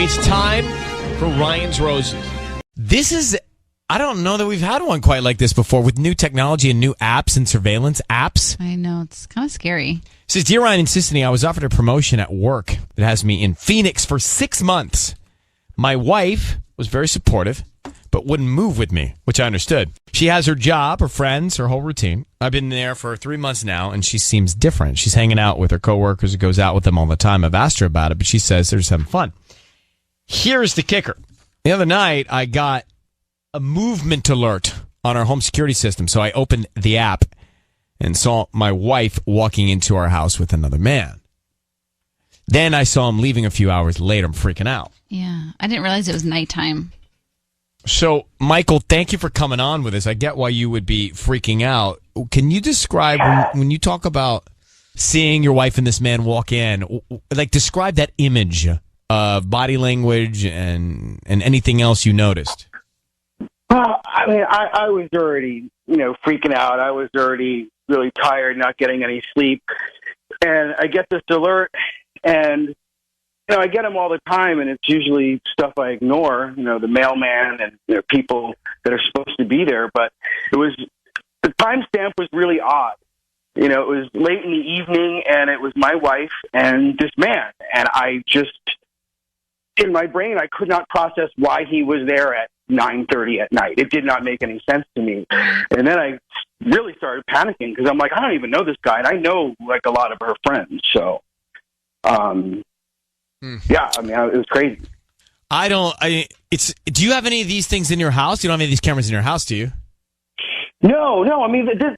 It's time for Ryan's Roses. This is, I don't know that we've had one quite like this before with new technology and new apps and surveillance apps. I know, it's kind of scary. It says, Dear Ryan and Sissany, I was offered a promotion at work that has me in Phoenix for 6 months. My wife was very supportive, but wouldn't move with me, which I understood. She has her job, her friends, her whole routine. I've been there for 3 months now, and she seems different. She's hanging out with her coworkers, goes out with them all the time. I've asked her about it, but she says they're just having fun. Here's the kicker. The other night, I got a movement alert on our home security system, so I opened the app and saw my wife walking into our house with another man. Then I saw him leaving a few hours later. I'm freaking out. Yeah, I didn't realize it was nighttime. So, Michael, thank you for coming on with us. I get why you would be freaking out. Can you describe, when you talk about seeing your wife and this man walk in, like describe that image of body language and anything else you noticed? Well, I mean, I was already, freaking out. I was already really tired, not getting any sleep. And I get this alert, and I get them all the time, and it's usually stuff I ignore, the mailman and people that are supposed to be there. But the timestamp was really odd. It was late in the evening, and it was my wife and this man. And I just, in my brain, I could not process why he was there at 9:30 at night. It did not make any sense to me. And then I really started panicking because I'm like, I don't even know this guy, and I know like a lot of her friends. So, yeah, I mean, it was crazy. Do you have any of these things in your house? You don't have any of these cameras in your house, do you? No. I mean, this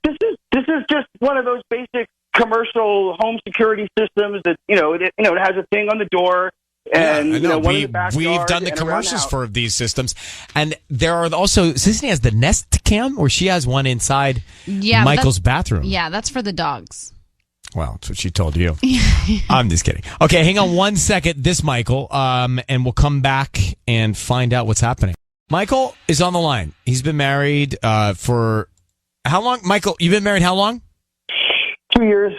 is just one of those basic commercial home security systems that it has a thing on the door. And yeah, I know. One in the backyard. We've done the commercials for these systems, and there are also Sissany has the Nest Cam, where she has one inside Michael's bathroom. Yeah, that's for the dogs. Well, that's what she told you. I'm just kidding. Okay, hang on one second. This Michael, and we'll come back and find out what's happening. Michael is on the line. He's been married for how long? Michael, you've been married how long? 2 years.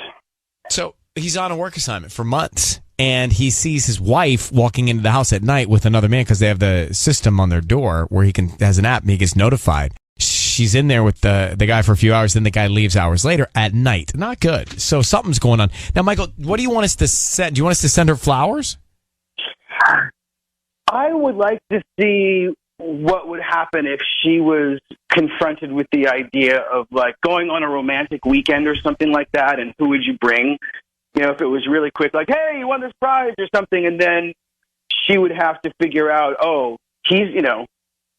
So he's on a work assignment for months. And he sees his wife walking into the house at night with another man because they have the system on their door where has an app and he gets notified. She's in there with the guy for a few hours, then the guy leaves hours later at night. Not good. So something's going on. Now, Michael, what do you want us to send? Do you want us to send her flowers? I would like to see what would happen if she was confronted with the idea of like going on a romantic weekend or something like that, and who would you bring? If it was really quick, like, hey, you won this prize or something, and then she would have to figure out, oh, he's,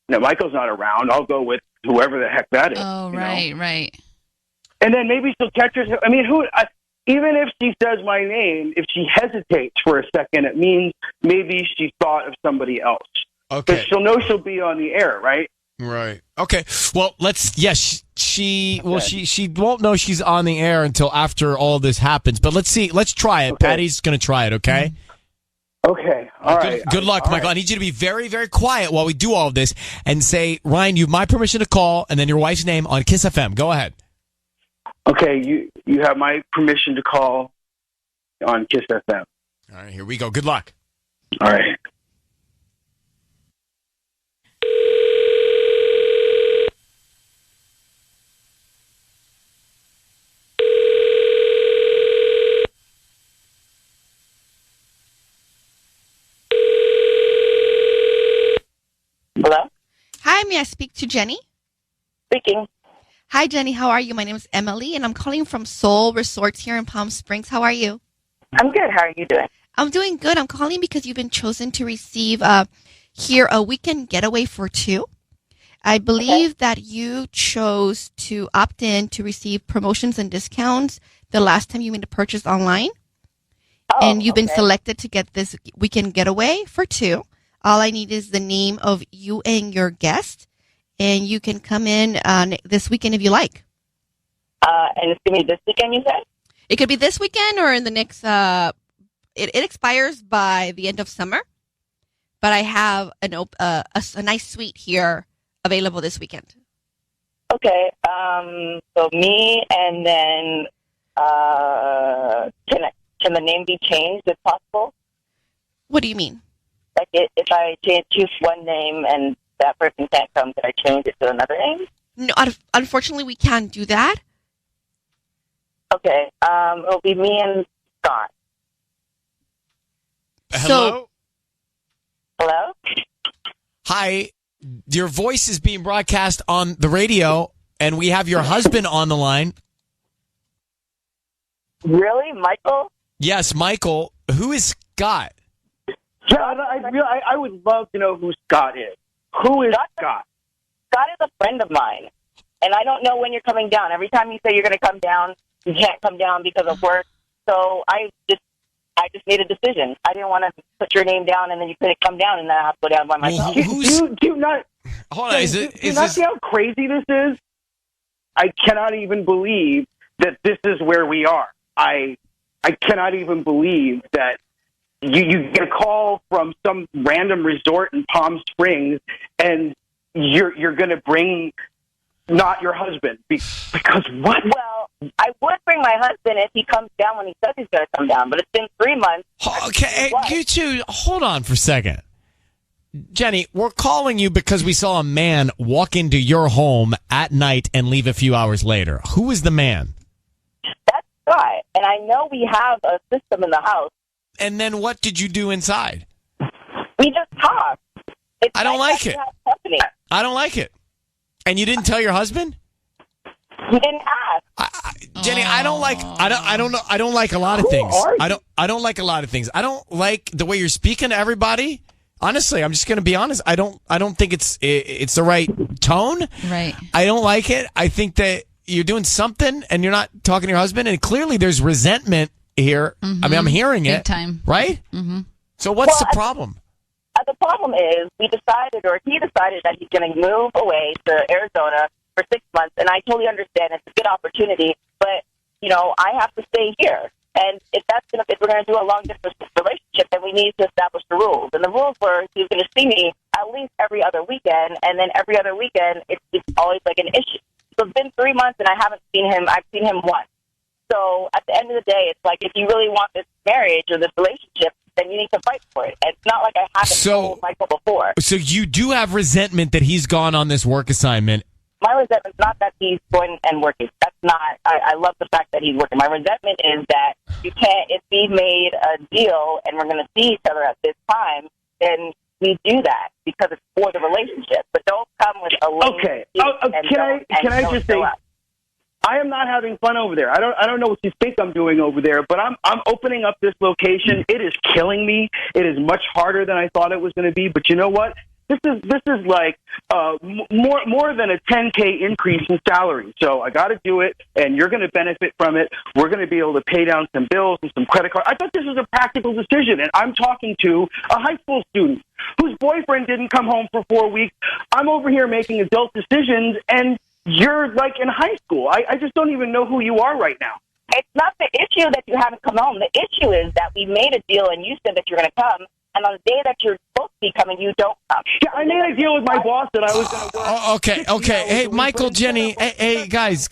Michael's not around. I'll go with whoever the heck that is. Oh, right. And then maybe she'll catch herself. I mean, even if she says my name, if she hesitates for a second, it means maybe she thought of somebody else. Okay. Because she'll know she'll be on the air, right? Right. Okay. Well, she won't know she's on the air until after all this happens. But let's see. Let's try it. Okay. Patty's going to try it. Okay. Okay. All right. Good luck, Michael. Right. I need you to be very, very quiet while we do all of this and say, Ryan, you have my permission to call, and then your wife's name on Kiss FM. Go ahead. Okay. You have my permission to call on Kiss FM. All right. Here we go. Good luck. All right. Hello? Hi, may I speak to Jenny? Speaking. Hi, Jenny. How are you? My name is Emily, and I'm calling from Soul Resorts here in Palm Springs. How are you? I'm good. How are you doing? I'm doing good. I'm calling because you've been chosen to receive here a weekend getaway for two. I believe that you chose to opt in to receive promotions and discounts the last time you made a purchase online. And you've been selected to get this weekend getaway for two. All I need is the name of you and your guest, and you can come in this weekend if you like. And it's going to be this weekend, you said? It could be this weekend or in the next... It expires by the end of summer, but I have a nice suite here available this weekend. Okay. So me, and then can the name be changed if possible? What do you mean? Like, if I choose one name and that person can't come, could I change it to another name? No, unfortunately, we can't do that. Okay. It'll be me and Scott. Hello? Hello? Hi. Your voice is being broadcast on the radio, and we have your husband on the line. Really? Michael? Yes, Michael. Who is Scott? Yeah, I would love to know who Scott is. Who is Scott? Scott is a friend of mine, and I don't know when you're coming down. Every time you say you're going to come down, you can't come down because of work. So I just made a decision. I didn't want to put your name down, and then you couldn't come down, and then I have to go down by myself. Do you not? Hold on. Do you not see how crazy this is? I cannot even believe that this is where we are. I cannot even believe that you get a call from some random resort in Palm Springs, and you're going to bring not your husband because what? Well, I would bring my husband if he comes down when he says he's going to come down, but it's been 3 months. Okay, you two, hold on for a second. Jenny, we're calling you because we saw a man walk into your home at night and leave a few hours later. Who is the man? That's right. And I know we have a system in the house. And then what did you do inside? We just talk. I don't like it. I don't like it. And you didn't tell your husband? He didn't ask. Jenny, I don't like a lot of things. I don't like a lot of things. I don't like the way you're speaking to everybody. Honestly, I'm just going to be honest. I don't think it's the right tone. Right. I don't like it. I think that you're doing something and you're not talking to your husband, and clearly there's resentment here. Mm-hmm. I mean, I'm hearing Big it. time. Right? Mm-hmm. So what's the problem? The problem is he decided that he's going to move away to Arizona for 6 months, and I totally understand it's a good opportunity, but, I have to stay here. And if we're going to do a long-distance relationship, then we need to establish the rules. And the rules were he's going to see me at least every other weekend, and then every other weekend it's always like an issue. So it's been 3 months, and I haven't seen him. I've seen him once. So at the end of the day, it's like if you really want this marriage or this relationship, then you need to fight for it. It's not like I haven't told Michael before. So you do have resentment that he's gone on this work assignment. My resentment's not that he's going and working. That's not. I love the fact that he's working. My resentment is that you can't. If we made a deal and we're going to see each other at this time, then we do that because it's for the relationship. But don't come with a lame okay. Can I just say? I am not having fun over there. I don't know what you think I'm doing over there, but I'm opening up this location. It is killing me. It is much harder than I thought it was going to be. But you know what? This is like more than a 10K increase in salary. So I got to do it, and you're going to benefit from it. We're going to be able to pay down some bills and some credit cards. I thought this was a practical decision, and I'm talking to a high school student whose boyfriend didn't come home for 4 weeks. I'm over here making adult decisions, and you're like in high school. I just don't even know who you are right now. It's not the issue that you haven't come home. The issue is that we made a deal, and you said that you're going to come. And on the day that you're supposed to be coming, you don't come. Yeah, I made a deal with my boss that I was going to work. Okay. Hey, Michael, Jenny. Hey, guys.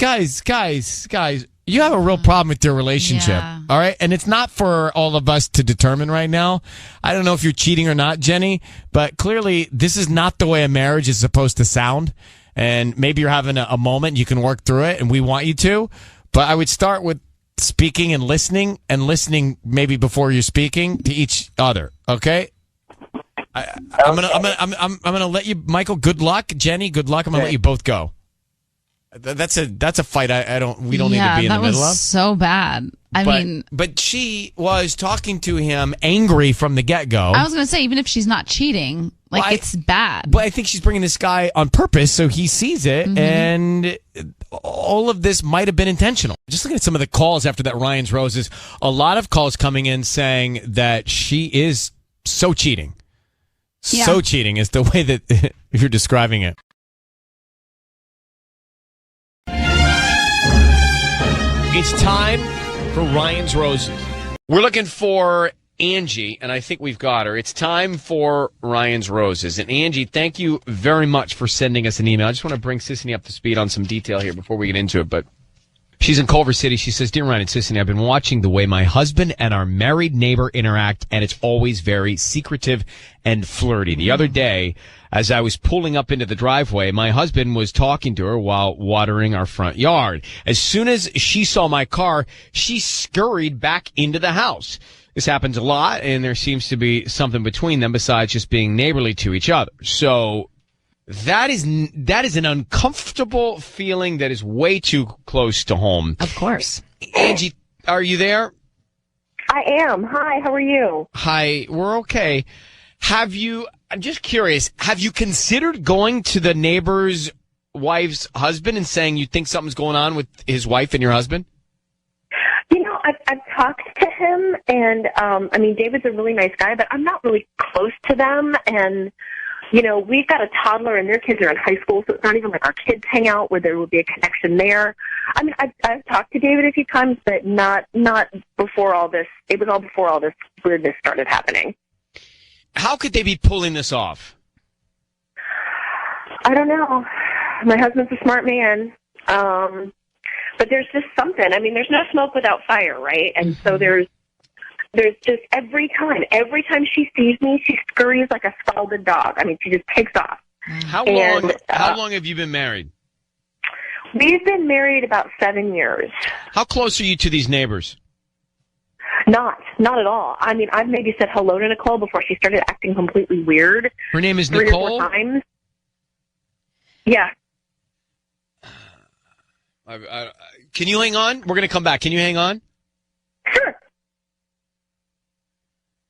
You have a real problem with your relationship. Yeah. All right. And it's not for all of us to determine right now. I don't know if you're cheating or not, Jenny, but clearly this is not the way a marriage is supposed to sound. And maybe you're having a moment. You can work through it, and we want you to. But I would start with speaking and listening maybe before you're speaking to each other. Okay. I'm gonna let you, Michael. Good luck, Jenny. Good luck. I'm gonna let you both go. That's a fight. We don't need to be in the middle of. That was so bad. But she was talking to him angry from the get-go. I was gonna say, even if she's not cheating, it's bad. But I think she's bringing this guy on purpose so he sees it, and all of this might have been intentional. Just looking at some of the calls after that Ryan's Roses, a lot of calls coming in saying that she is so cheating. Yeah. So cheating is the way that you're describing it. It's time for Ryan's Roses. We're looking for Angie, and I think we've got her. It's time for Ryan's Roses. And Angie, thank you very much for sending us an email. I just want to bring Sissany up to speed on some detail here before we get into it. But She's in Culver City. She says, Dear Ryan and Sissany, I've been watching the way my husband and our married neighbor interact, and it's always very secretive and flirty. The other day, as I was pulling up into the driveway, my husband was talking to her while watering our front yard. As soon as she saw my car, she scurried back into the house. This happens a lot, and there seems to be something between them besides just being neighborly to each other. So that is an uncomfortable feeling that is way too close to home. Of course. Angie, are you there? I am. Hi, how are you? Hi, we're okay. I'm just curious, have you considered going to the neighbor's wife's husband and saying you think something's going on with his wife and your husband? I've talked to him, and David's a really nice guy, but I'm not really close to them, and we've got a toddler and their kids are in high school, so it's not even like our kids hang out where there would be a connection there. I mean, I've talked to David a few times, but not before all this. It was all before all this weirdness started happening. How could they be pulling this off? I don't know. My husband's a smart man. But there's just something. I mean, there's no smoke without fire, right? And so there's just every time she sees me, she scurries like a scalded dog. I mean, she just takes off. How long have you been married? We've been married about 7 years. How close are you to these neighbors? Not at all. I mean, I've maybe said hello to Nicole before she started acting completely weird. Her name is 3 Nicole? or 4 times. Yeah. Can you hang on? We're going to come back. Can you hang on? Sure.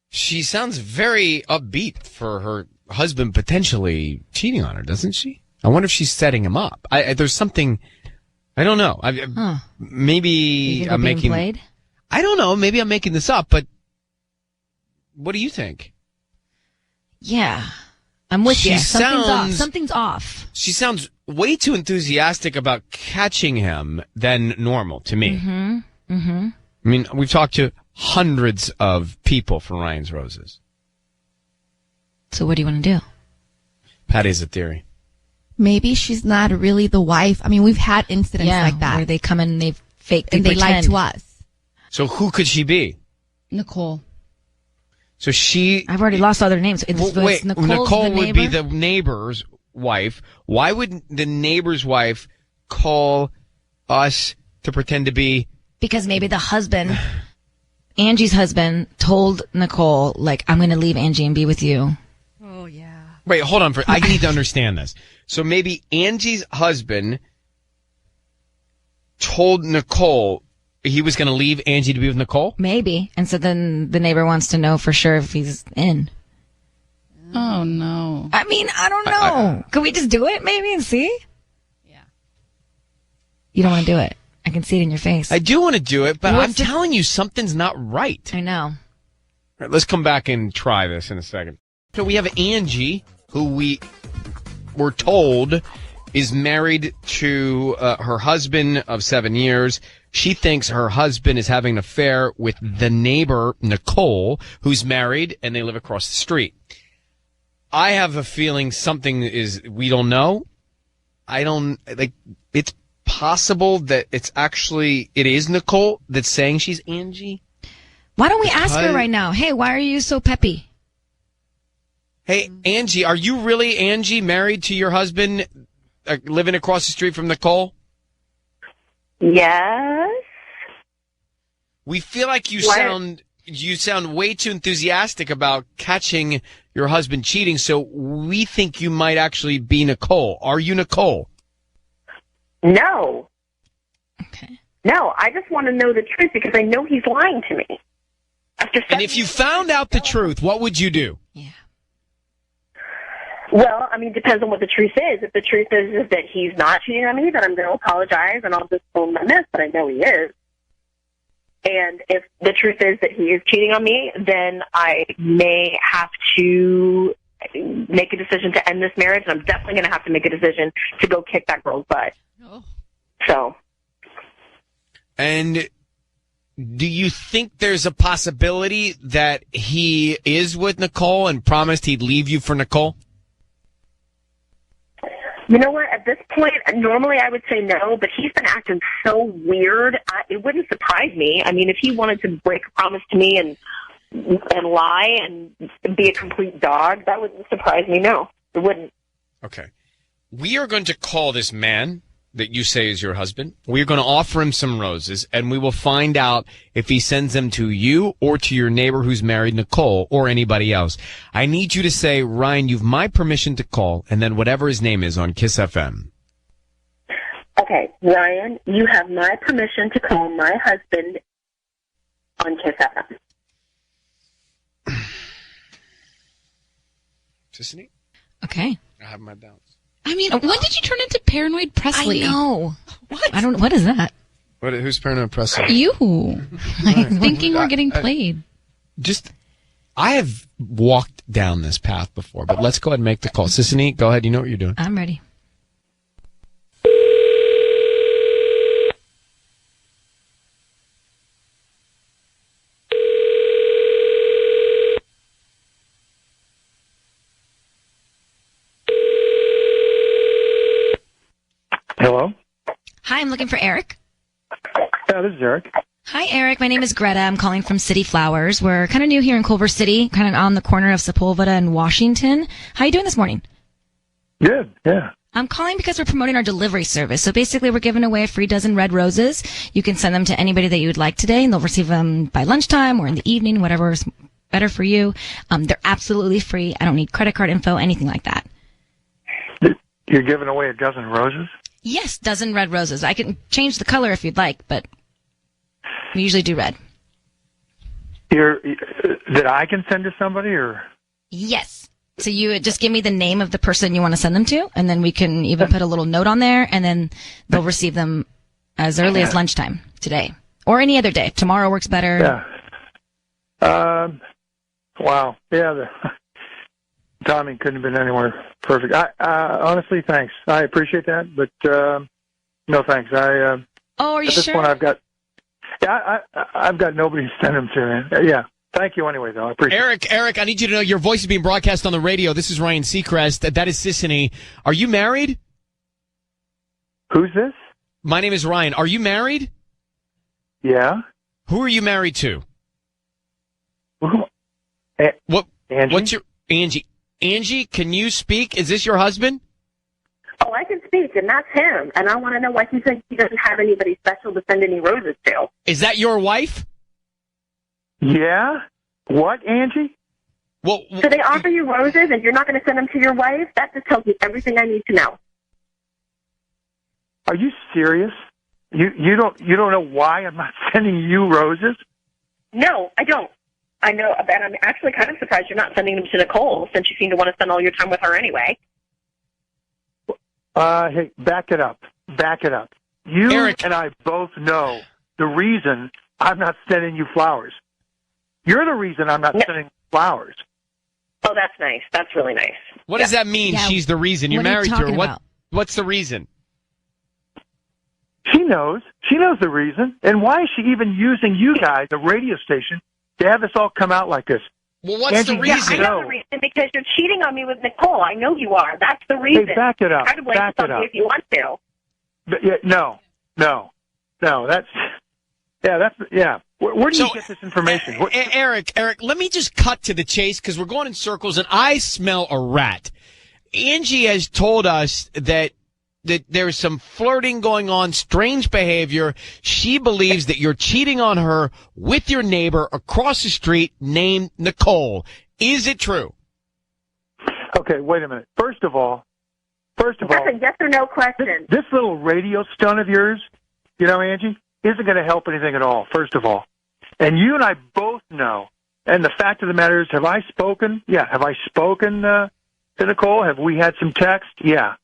She sounds very upbeat for her husband potentially cheating on her, doesn't she? I wonder if she's setting him up. There's something, I don't know. Maybe I'm making... played? I don't know. Maybe I'm making this up, but what do you think? Yeah. I'm with you. Sounds- Something's off. She sounds way too enthusiastic about catching him than normal to me. Mm-hmm. Mm-hmm. I mean, we've talked to hundreds of people from Ryan's Roses. So what do you want to do? Patty has a theory. Maybe she's not really the wife. I mean, we've had incidents like that. Where they come in and they fake, and they lie to us. So who could she be? Nicole. So I've already lost all their names. Wait, Nicole the would be the neighbor's wife. Why would the neighbor's wife call us to pretend to be? Because maybe the husband, Angie's husband, told Nicole, like, I'm going to leave Angie and be with you. Oh, yeah. Wait, hold on. I need to understand this. So maybe Angie's husband told Nicole he was going to leave Angie to be with Nicole? Maybe. And so then the neighbor wants to know for sure if he's in. Oh, no. I mean, I don't know. Can we just do it maybe and see? Yeah. You don't want to do it. I can see it in your face. I do want to do it, but I'm telling you something's not right. I know. All right, let's come back and try this in a second. So we have Angie, who we were told is married to her husband of 7 years. She thinks her husband is having an affair with the neighbor, Nicole, who's married, and they live across the street. I have a feeling something we don't know. It's possible that it is Nicole that's saying she's Angie. Why don't we ask her right now? Hey, why are you so peppy? Hey, Angie, are you really Angie, married to your husband, living across the street from Nicole? Yes. We feel like you sound way too enthusiastic about catching your husband cheating, so we think you might actually be Nicole. Are you Nicole? No. Okay. No, I just want to know the truth because I know he's lying to me. And if you found out the truth, what would you do? Yeah. Well, I mean, it depends on what the truth is. If the truth is that he's not cheating on me, then I'm going to apologize and I'll just own my mess, but I know he is. And if the truth is that he is cheating on me, then I may have to make a decision to end this marriage, and I'm definitely going to have to make a decision to go kick that girl's butt. Oh. So. And do you think there's a possibility that he is with Nicole and promised he'd leave you for Nicole? You know what? At this point, normally I would say no, but he's been acting so weird. It wouldn't surprise me. I mean, if he wanted to break a promise to me and lie and be a complete dog, that wouldn't surprise me. No, it wouldn't. Okay. We are going to call this man that you say is your husband. We're going to offer him some roses, and we will find out if he sends them to you or to your neighbor who's married, Nicole, or anybody else. I need you to say, Ryan, you've my permission to call, and then whatever his name is on Kiss FM. Okay, Ryan, you have my permission to call my husband on Kiss FM. Tiffany? Okay. I have my doubts. I mean, when did you turn into Paranoid Presley? I know. What? I don't. What is that? Who's Paranoid Presley? You. I'm thinking we're getting played. I have walked down this path before, but let's go ahead and make the call. Sissany, go ahead. You know what you're doing. I'm ready. Hello? Hi, I'm looking for Eric. Yeah, this is Eric. Hi, Eric. My name is Greta. I'm calling from City Flowers. We're kind of new here in Culver City, kind of on the corner of Sepulveda and Washington. How are you doing this morning? Good, yeah. I'm calling because we're promoting our delivery service. So basically, we're giving away a free dozen red roses. You can send them to anybody that you would like today, and they'll receive them by lunchtime or in the evening, whatever is better for you. They're absolutely free. I don't need credit card info, anything like that. You're giving away a dozen roses? Yes, dozen red roses. I can change the color if you'd like, but we usually do red. That I can send to somebody, or? Yes. So you would just give me the name of the person you want to send them to, and then we can even put a little note on there, and then they'll receive them as early as lunchtime today or any other day. Tomorrow works better. Yeah. Wow. Yeah. The timing couldn't have been anywhere perfect. Honestly, thanks. I appreciate that, but no thanks. Are you at this sure? point, I've got nobody to send them to. Yeah. Thank you anyway, though. I appreciate it. Eric, I need you to know your voice is being broadcast on the radio. This is Ryan Seacrest. That is Sissany. Are you married? Who's this? My name is Ryan. Are you married? Yeah. Who are you married to? What? Angie? What's your Angie? Angie, can you speak? Is this your husband? Oh, I can speak, and that's him. And I want to know why he says he doesn't have anybody special to send any roses to. Is that your wife? Yeah. What, Angie? Well, so they offer you roses, and you're not going to send them to your wife? That just tells me everything I need to know. Are you serious? You don't know why I'm not sending you roses? No, I don't. I know, and I'm actually kind of surprised you're not sending them to Nicole, since you seem to want to spend all your time with her anyway. Hey, back it up. Back it up. You Eric. and I both know the reason I'm not sending you flowers. You're the reason I'm not sending flowers. Oh, that's nice. That's really nice. What does that mean? Yeah. She's the reason you're What are you married to her. talking about? What's the reason? She knows. She knows the reason. And why is she even using you guys, the radio station, to have this all come out like this? Well, what's Angie, the reason? I know the reason, because you're cheating on me with Nicole. I know you are. That's the reason. Hey, back it up. Try to blame Back it somebody up. if you want to. But, yeah, no. Where do you get this information? Eric, let me just cut to the chase because we're going in circles and I smell a rat. Angie has told us that there's some flirting going on, strange behavior. She believes that you're cheating on her with your neighbor across the street named Nicole. Is it true? Okay, wait a minute. First of all, That's a yes or no question. this little radio stunt of yours, Angie, isn't going to help anything at all, first of all. And you and I both know, and the fact of the matter is, have I spoken? Yeah. Have I spoken to Nicole? Have we had some text? Yeah.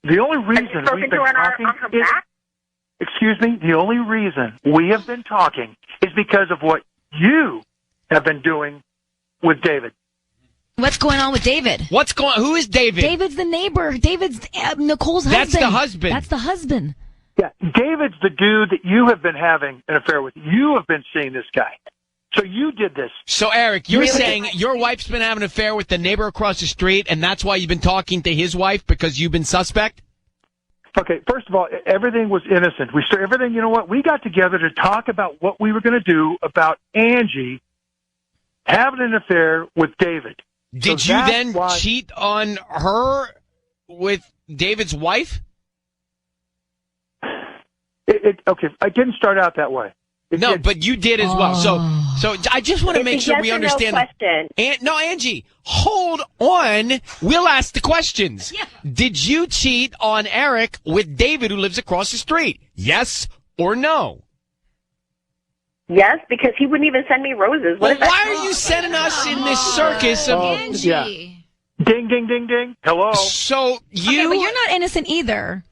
The only reason Have you spoken we've been to her talking on her is, back? excuse me, the only reason we have been talking is because of what you have been doing with David. What's going on with David? Who is David? David's the neighbor. David's Nicole's husband. That's the husband. That's the husband. Yeah, David's the dude that you have been having an affair with. You have been seeing this guy. So you did this. So, Eric, you're Really? saying your wife's been having an affair with the neighbor across the street, and that's why you've been talking to his wife because you've been suspect? Okay, first of all, everything was innocent. Everything, you know what? We got together to talk about what we were going to do about Angie having an affair with David. Did you then cheat on her with David's wife? Okay, I didn't start out that way. But you did as well. So I just want to make sure we understand. No question. No, Angie, hold on. We'll ask the questions. Yeah. Did you cheat on Eric with David, who lives across the street? Yes or no? Yes, because he wouldn't even send me roses. Well, why are you sending us in this circus of Angie. Yeah. Ding, ding, ding, ding. Hello. So you? Okay, but you're not innocent either.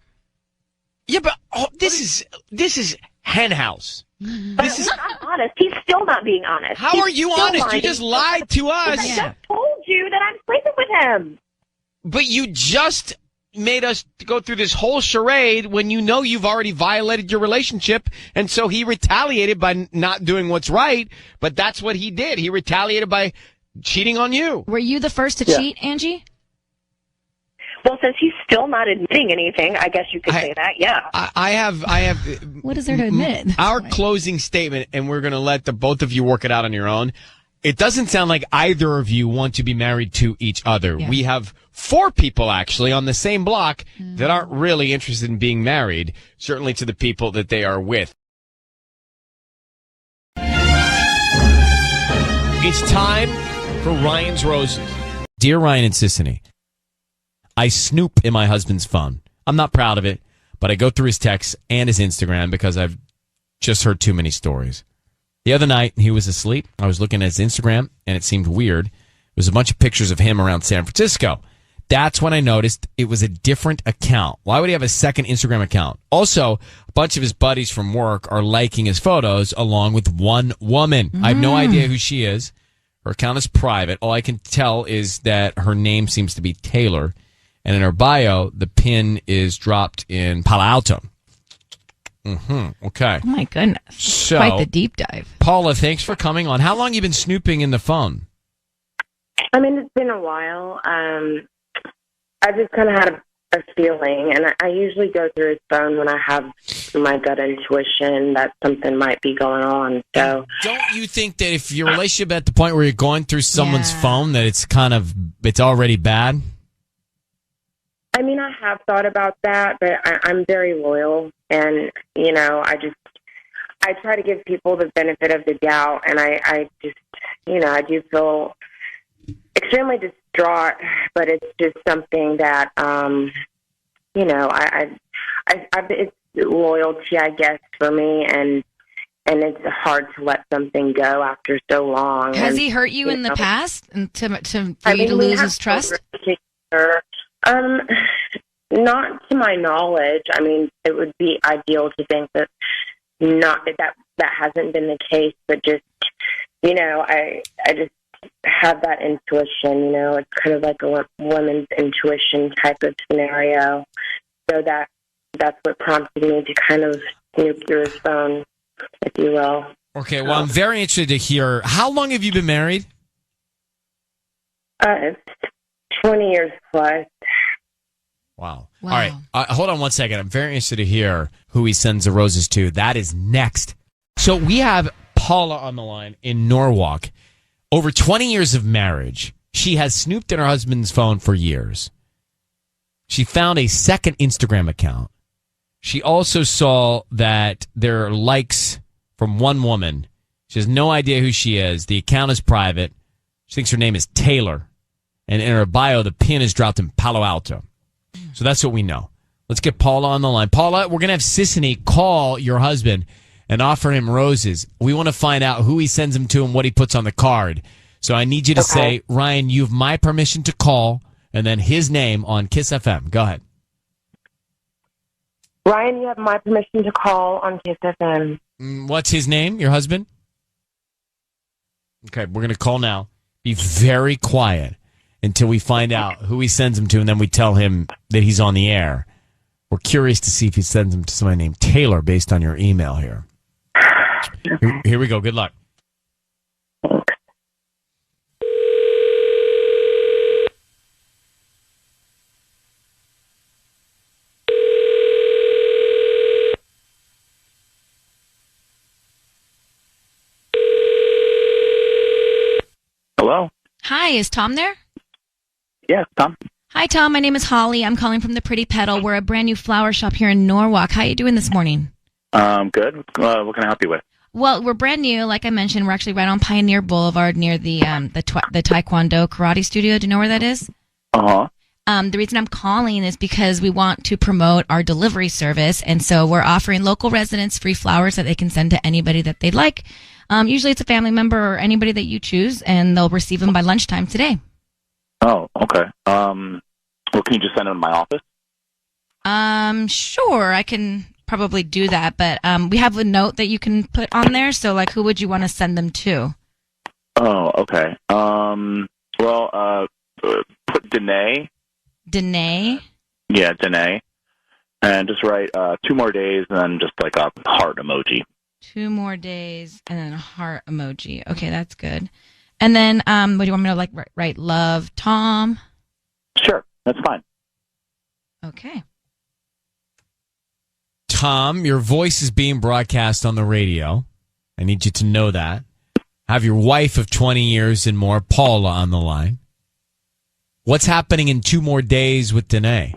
Yeah, but this is hen house. But he's not honest. He's still not being honest. How are you honest? Lying. You just lied to us. I just told you that I'm sleeping with him. But you just made us go through this whole charade when you know you've already violated your relationship, and so he retaliated by not doing what's right, but that's what he did. He retaliated by cheating on you. Were you the first to cheat, Angie? Well, since he's still not admitting anything, I guess you could say that, yeah. I have. What is there to admit? Our closing statement, and we're going to let the both of you work it out on your own. It doesn't sound like either of you want to be married to each other. Yeah. We have 4 people actually on the same block that aren't really interested in being married, certainly to the people that they are with. It's time for Ryan's Roses. Dear Ryan and Sissany, I snoop in my husband's phone. I'm not proud of it, but I go through his texts and his Instagram because I've just heard too many stories. The other night, he was asleep. I was looking at his Instagram, and it seemed weird. It was a bunch of pictures of him around San Francisco. That's when I noticed it was a different account. Why would he have a second Instagram account? Also, a bunch of his buddies from work are liking his photos along with one woman. I have no idea who she is. Her account is private. All I can tell is that her name seems to be Taylor. And in her bio, the pin is dropped in Palo Alto. Okay. Oh, my goodness. So, quite the deep dive. Paula, thanks for coming on. How long have you been snooping in the phone? I mean, it's been a while. I just kind of had a feeling, and I usually go through his phone when I have my gut intuition that something might be going on. So, don't you think that if your relationship at the point where you're going through someone's phone, that it's already bad? I mean, I have thought about that, but I'm very loyal, and, you know, I try to give people the benefit of the doubt, and I just, you know, I do feel extremely distraught, but it's just something that, you know, it's loyalty, I guess, for me, and it's hard to let something go after so long. Has he hurt you in the past and for you to lose his trust? Not to my knowledge. I mean, it would be ideal to think that that hasn't been the case, but just, you know, I just have that intuition, you know, it's kind of like a woman's intuition type of scenario. So that's what prompted me to kind of snoop through his phone, if you will. Okay, well, I'm very interested to hear, how long have you been married? It's 20 years plus. Wow. All right. Hold on one second. I'm very interested to hear who he sends the roses to. That is next. So we have Paula on the line in Norwalk. Over 20 years of marriage, she has snooped in her husband's phone for years. She found a second Instagram account. She also saw that there are likes from one woman. She has no idea who she is. The account is private. She thinks her name is Taylor. And in her bio, the pin is dropped in Palo Alto. So that's what we know. Let's get Paula on the line. Paula, we're going to have Sissany call your husband and offer him roses. We want to find out who he sends them to and what he puts on the card. So I need you to say, Ryan, you have my permission to call, and then his name on Kiss FM. Go ahead. Ryan, you have my permission to call on Kiss FM. What's his name, your husband? Okay, we're going to call now. Be very quiet until we find out who he sends them to, and then we tell him that he's on the air. We're curious to see if he sends them to somebody named Taylor based on your email here. Here we go. Good luck. is Tom there? Yes, Tom. Hi, Tom. My name is Holly. I'm calling from the Pretty Petal. We're a brand new flower shop here in Norwalk. How are you doing this morning? Good. What can I help you with? Well, we're brand new. Like I mentioned, we're actually right on Pioneer Boulevard near the Taekwondo Karate Studio. Do you know where that is? Uh-huh. The reason I'm calling is because we want to promote our delivery service, and so we're offering local residents free flowers that they can send to anybody that they'd like. Usually it's a family member or anybody that you choose, and they'll receive them by lunchtime today. Oh, okay. Well, can you just send them to my office? Sure, I can probably do that, but we have a note that you can put on there, so like who would you want to send them to? Oh, okay. Put Danae. Danae? Yeah, Danae. And just write 2 more days and then just like a heart emoji. 2 more days and then a heart emoji. Okay, that's good. And then, what do you want me to like write? Love, Tom? Sure, that's fine. Okay. Tom, your voice is being broadcast on the radio. I need you to know that. Have your wife of 20 years and more, Paula, on the line. What's happening in 2 more days with Danae?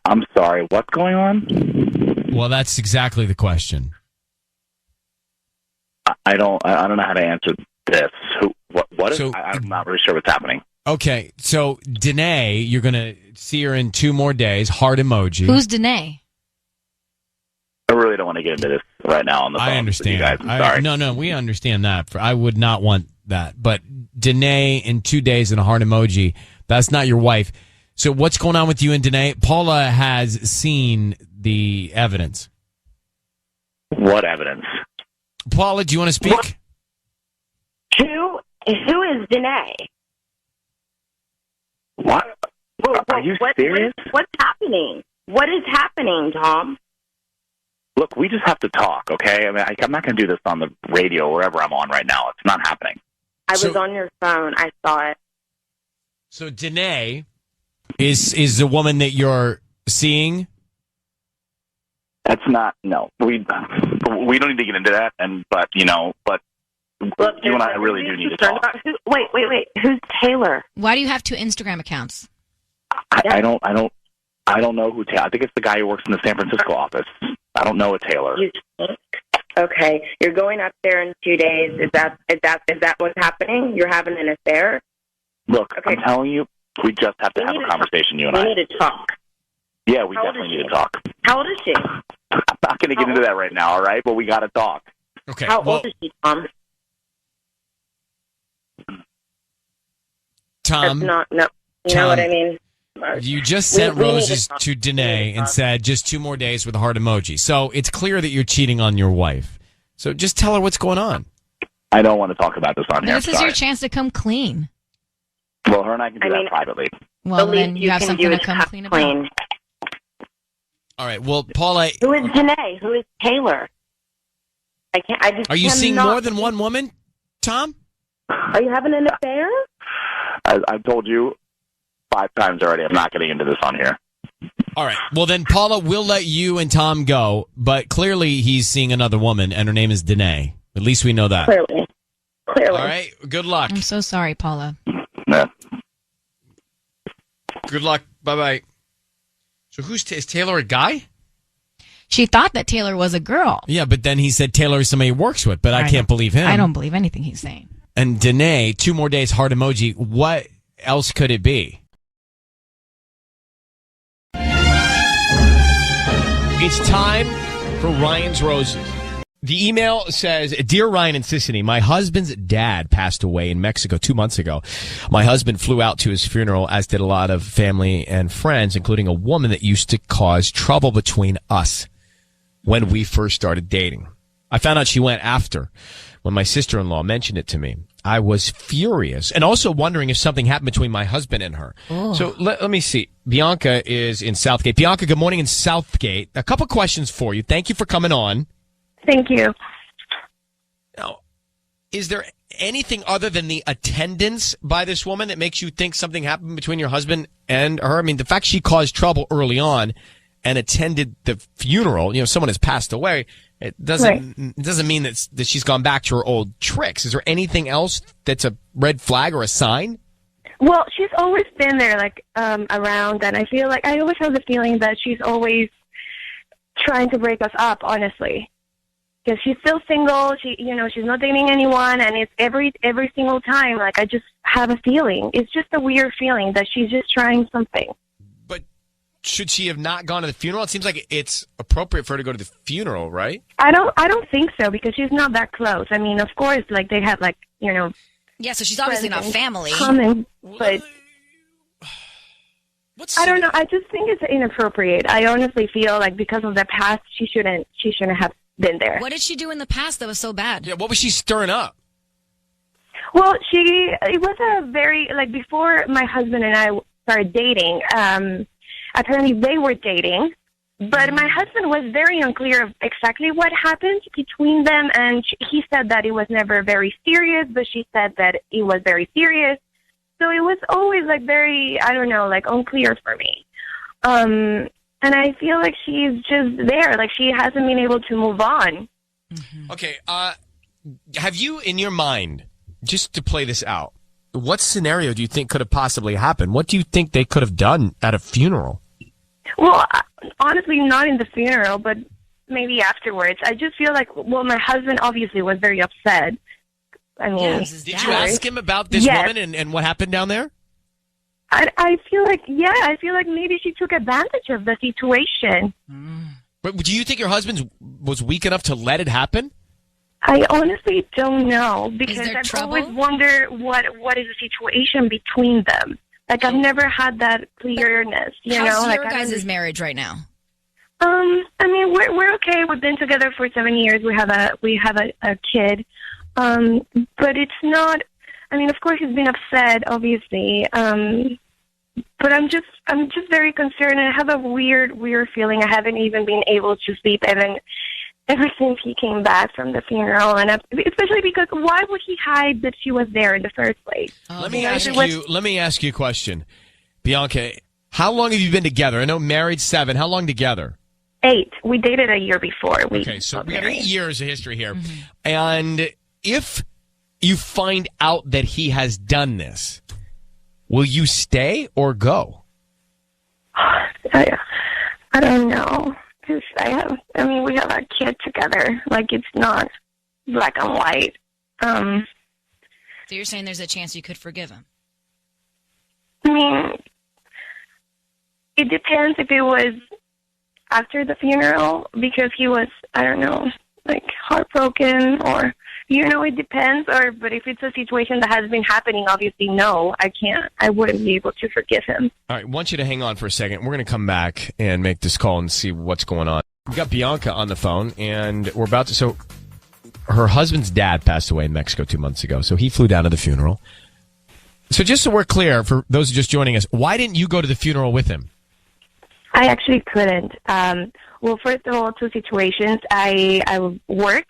I'm sorry, what's going on? Well, that's exactly the question. I don't know how to answer this. What is? So, I'm not really sure what's happening. Okay, so Danae, you're going to see her in 2 more days. Heart emoji. Who's Danae? I really don't want to get into this right now on the phone. I understand. With you guys. I'm sorry. No, we understand that. I would not want that. But Danae in 2 days and a heart emoji, that's not your wife. So what's going on with you and Danae? Paula has seen the evidence. What evidence? Paula, do you want to speak? Who is Danae? What? Are you serious? What's happening? What is happening, Tom? Look, we just have to talk, okay? I mean, I'm not going to do this on the radio or wherever I'm on right now. It's not happening. I was on your phone. I saw it. So Danae is the woman that you're seeing? That's not, no. We don't need to get into that, but Look, you and I really do need to talk. Wait. Who's Taylor? Why do you have 2 Instagram accounts? I don't know who Taylor. I think it's the guy who works in the San Francisco office. I don't know a Taylor. Okay, you're going up there in 2 days. Is that what's happening? You're having an affair? Look, okay. I'm telling you, we just have to have a conversation, you and I. We need to talk. Yeah, we definitely need to talk. How old is she? I'm not going to get into that right now, all right? But we got to talk. Okay. How old is she, Tom? Tom. You know what I mean? You just sent we roses to Danae and said just 2 more days with a heart emoji. So it's clear that you're cheating on your wife. So just tell her what's going on. I don't want to talk about this on here. This is your chance to come clean. Well, her and I can do that privately. Well, then you have something to come clean about. All right. Well, Paula. Who is Danae? Who is Taylor? Are you seeing more than one woman, Tom? Are you having an affair? I've told you 5 times already. I'm not getting into this on here. All right. Well, then, Paula, we'll let you and Tom go. But clearly, he's seeing another woman, and her name is Danae. At least we know that. Clearly. All right. Good luck. I'm so sorry, Paula. Yeah. Good luck. Bye-bye. So is Taylor a guy? She thought that Taylor was a girl. Yeah, but then he said Taylor is somebody he works with, but I can't believe him. I don't believe anything he's saying. And Danae, 2 more days, heart emoji. What else could it be? It's time for Ryan's Roses. The email says, Dear Ryan and Sissany, my husband's dad passed away in Mexico 2 months ago. My husband flew out to his funeral, as did a lot of family and friends, including a woman that used to cause trouble between us when we first started dating. I found out she went after when my sister-in-law mentioned it to me. I was furious and also wondering if something happened between my husband and her. Oh. So let me see. Bianca is in Southgate. Bianca, good morning in Southgate. A couple questions for you. Thank you for coming on. Thank you. Now, is there anything other than the attendance by this woman that makes you think something happened between your husband and her? I mean, the fact she caused trouble early on and attended the funeral, someone has passed away. It doesn't mean that she's gone back to her old tricks. Is there anything else that's a red flag or a sign? Well, she's always been there, like, around, and I feel like I always have the feeling that she's always trying to break us up, honestly. Because she's still single, she's not dating anyone, and it's every single time, like, I just have a feeling. It's just a weird feeling that she's just trying something. But should she have not gone to the funeral? It seems like it's appropriate for her to go to the funeral, right? I don't think so, because she's not that close. I mean, of course, like, they have, like, Yeah, so she's obviously not family. Coming, but I don't know. I just think it's inappropriate. I honestly feel like because of the past, she shouldn't have been there. What did she do in the past that was so bad? Yeah, what was she stirring up? Well, it was a very, like, before my husband and I started dating, apparently they were dating, but my husband was very unclear of exactly what happened between them, and he said that it was never very serious, but she said that it was very serious. So it was always, like, very, I don't know, like, unclear for me. And I feel like she's just there. Like, she hasn't been able to move on. Mm-hmm. Okay. Have you, in your mind, just to play this out, what scenario do you think could have possibly happened? What do you think they could have done at a funeral? Well, honestly, not in the funeral, but maybe afterwards. I just feel like, well, my husband obviously was very upset. I mean, did you ask him about this woman and what happened down there? I feel like maybe she took advantage of the situation. But do you think your husband was weak enough to let it happen? I honestly don't know, because I've trouble? always wondered what is the situation between them. Like, I've never had that clearness, How's like, your guys' marriage right now? I mean, we're okay. We've been together for 7 years. We have a kid. But it's not, I mean, of course he's been upset, obviously. But I'm just very concerned, and I have a weird feeling. I haven't even been able to sleep ever since he came back from the funeral, and especially because why would he hide that she was there in the first place? Let me ask you a question, Bianca. How long have you been together? I know married 7. How long together? 8. We dated a year before. Okay, so we got 8 years of history here, and if you find out that he has done this, will you stay or go? I don't know. Cause we have a kid together. Like, it's not black and white. So you're saying there's a chance you could forgive him? I mean, it depends if it was after the funeral, because he was, I don't know, like, heartbroken, or, it depends. But if it's a situation that has been happening, obviously, no, I wouldn't be able to forgive him. All right, I want you to hang on for a second. We're going to come back and make this call and see what's going on. We've got Bianca on the phone, and we're about to, so her husband's dad passed away in Mexico 2 months ago, so he flew down to the funeral. So just so we're clear, for those just joining us, why didn't you go to the funeral with him? I actually couldn't. Well, first of all, 2 situations. I work.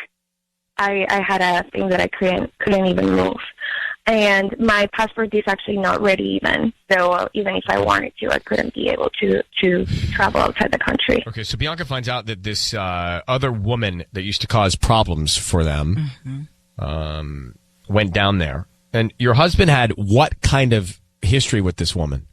I had a thing that I couldn't even move, and my passport is actually not ready even. So even if I wanted to, I couldn't be able to travel outside the country. Okay, so Bianca finds out that this other woman that used to cause problems for them went down there, and your husband had what kind of history with this woman?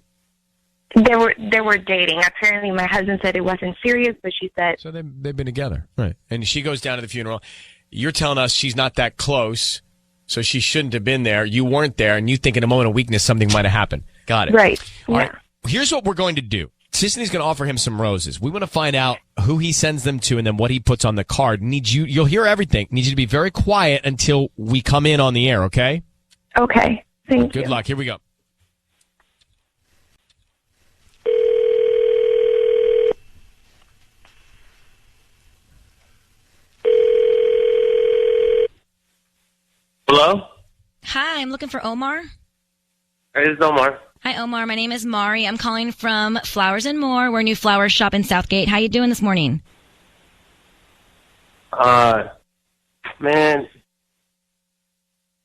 They were dating. Apparently, my husband said it wasn't serious, but she said... So they've been together. Right. And she goes down to the funeral. You're telling us she's not that close, so she shouldn't have been there. You weren't there, and you think in a moment of weakness something might have happened. Got it. Right. All right. Here's what we're going to do. Sisney's going to offer him some roses. We want to find out who he sends them to and then what he puts on the card. You'll hear everything. Need you to be very quiet until we come in on the air, okay? Okay. Thank you. Good luck. Here we go. Hello? Hi, I'm looking for Omar. This is Omar. Hi, Omar. My name is Mari. I'm calling from Flowers and More. We're a new flower shop in Southgate. How you doing this morning? Man.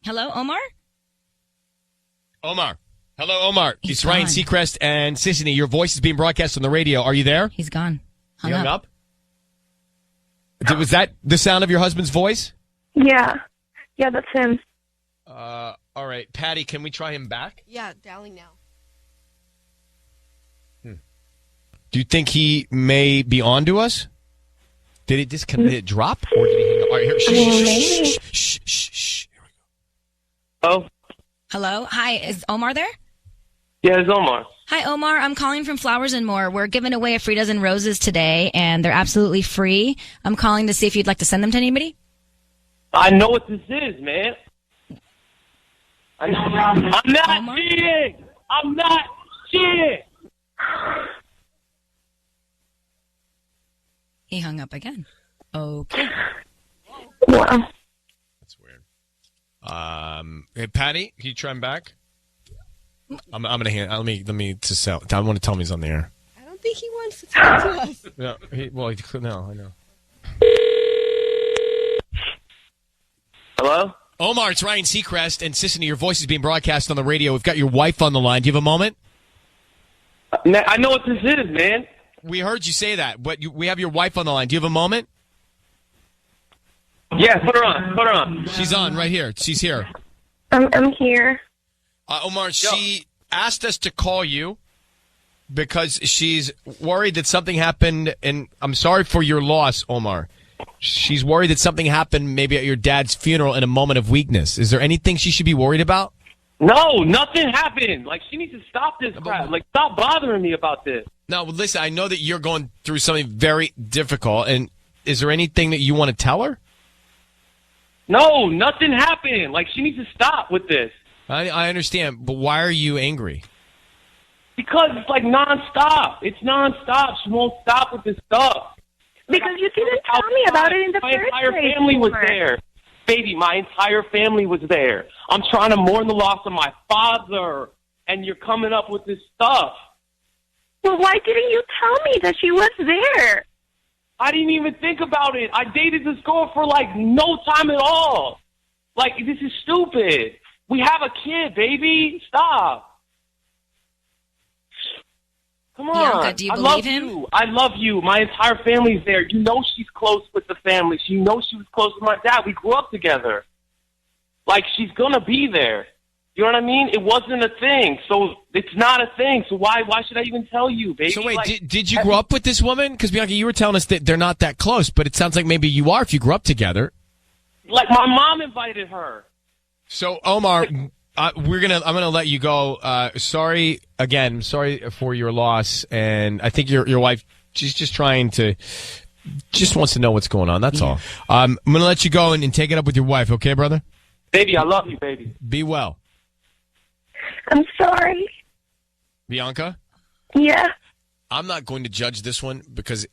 Hello, Omar? Omar. Hello, Omar. It's Ryan gone. Seacrest and Sisney. Your voice is being broadcast on the radio. Are you there? He's gone. You hung up? Was that the sound of your husband's voice? Yeah. Yeah, that's him. All right. Patty, can we try him back? Yeah, dialing now. Do you think he may be on to us? Did it disconnect? Did it drop? Or did he hang up? All right, here. Shh. Oh, Hello? Hi, is Omar there? yeah, it's Omar. Hi, Omar. I'm calling from Flowers and More. We're giving away a free dozen roses today, and they're absolutely free. I'm calling to see if you'd like to send them to anybody. I know what this is, man. I'm not Omar? cheating. I'm not cheating. He hung up again. Okay. Wow. That's weird. Hey, Patty, can you try him back? I'm gonna hand. Let me to sell. I want to tell him he's on the air. I don't think he wants to talk to us. No, no, I know. Hello? Omar, it's Ryan Seacrest, and Sissany, your voice is being broadcast on the radio. We've got your wife on the line. Do you have a moment? Man, I know what this is, man. We heard you say that, but we have your wife on the line. Do you have a moment? Yeah, put her on. She's on right here. She's here. I'm here. Omar, she asked us to call you because she's worried that something happened, and I'm sorry for your loss, Omar. She's worried that something happened maybe at your dad's funeral in a moment of weakness. Is there anything she should be worried about? No, nothing happened. Like, she needs to stop this crap. Like, stop bothering me about this. No, well, listen, I know that you're going through something very difficult, and is there anything that you want to tell her? No, nothing happened. Like, she needs to stop with this. I understand, but why are you angry? Because it's like nonstop. It's nonstop. She won't stop with this stuff. Because you didn't tell me about it in the My first entire place. family was Omar. there. Baby, my entire family was there. I'm trying to mourn the loss of my father, and you're coming up with this stuff. Well, why didn't you tell me that she was there? I didn't even think about it. I dated this girl for, like, no time at all. Like, this is stupid. We have a kid, baby. Stop. Come on. Bianca, do you believe him? You. I love you. My entire family's there. You know she's close with the family. She knows she was close with my dad. We grew up together. Like, she's going to be there. You know what I mean? It wasn't a thing, so it's not a thing. So why should I even tell you, baby? So wait, like, did you grow up with this woman? Because Bianca, you were telling us that they're not that close, but it sounds like maybe you are if you grew up together. Like, my mom invited her. So Omar, I'm gonna let you go. Sorry for your loss, and I think your wife, she's just wants to know what's going on. That's all. I'm gonna let you go and take it up with your wife. Okay, brother? Baby, I love you, baby. Be well. I'm sorry. Bianca? Yeah. I'm not going to judge this one because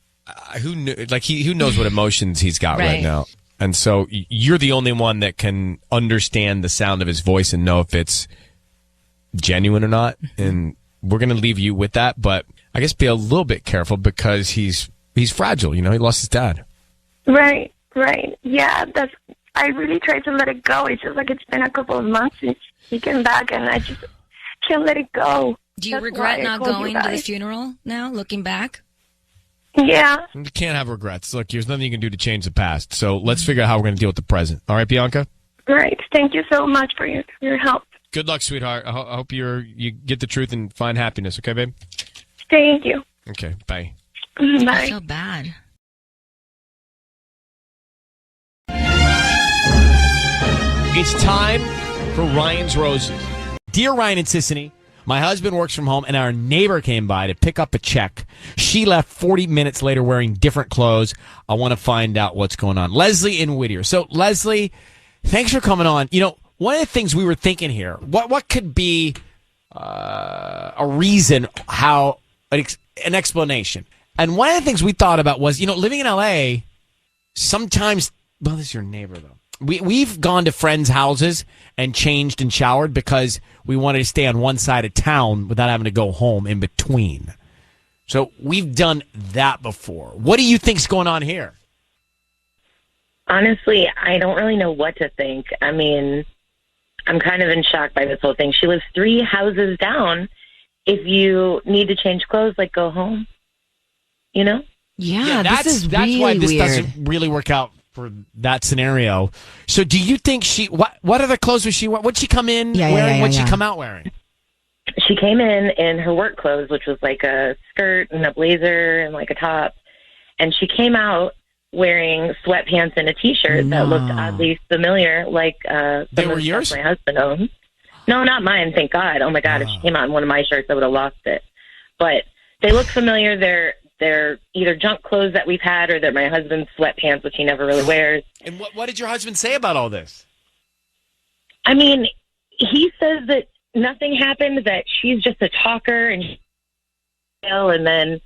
who knows what emotions he's got right now. And so you're the only one that can understand the sound of his voice and know if it's genuine or not. And we're going to leave you with that. But I guess be a little bit careful because he's fragile. You know, he lost his dad. Right. Yeah, I really tried to let it go. It's just like it's been a couple of months since he came back, and I just can't let it go. Do you That's regret why I not called going you to the guys. funeral now, looking back? Yeah. You can't have regrets. Look, there's nothing you can do to change the past. So let's figure out how we're going to deal with the present. All right, Bianca? Right. Thank you so much for your help. Good luck, sweetheart. I hope you get the truth and find happiness. Okay, babe? Thank you. Okay, bye. Bye. I feel bad. It's time for Ryan's Roses. Dear Ryan and Sissany, my husband works from home and our neighbor came by to pick up a check. She left 40 minutes later wearing different clothes. I want to find out what's going on. Leslie in Whittier. So, Leslie, thanks for coming on. You know, one of the things we were thinking here, what could be a reason, how, an explanation. And one of the things we thought about was, you know, living in L.A., sometimes, well, this is your neighbor, though. We've gone to friends' houses and changed and showered because we wanted to stay on one side of town without having to go home in between. So we've done that before. What do you think's going on here? Honestly, I don't really know what to think. I mean, I'm kind of in shock by this whole thing. She lives 3 houses down. If you need to change clothes, like, go home. You know? that's really why this weird. doesn't really work out for that scenario. So do you think what other clothes was she wearing? What'd she come in wearing? What'd she come out wearing? She came in her work clothes, which was like a skirt and a blazer and like a top. And she came out wearing sweatpants and a T-shirt that looked oddly familiar, like they were yours? My husband owns. No, not mine, thank God. Oh my God, if she came out in one of my shirts, I would have lost it. But they look familiar. They're either junk clothes that we've had or they're my husband's sweatpants, which he never really wears. And what did your husband say about all this? I mean, he says that nothing happened, that she's just a talker, and then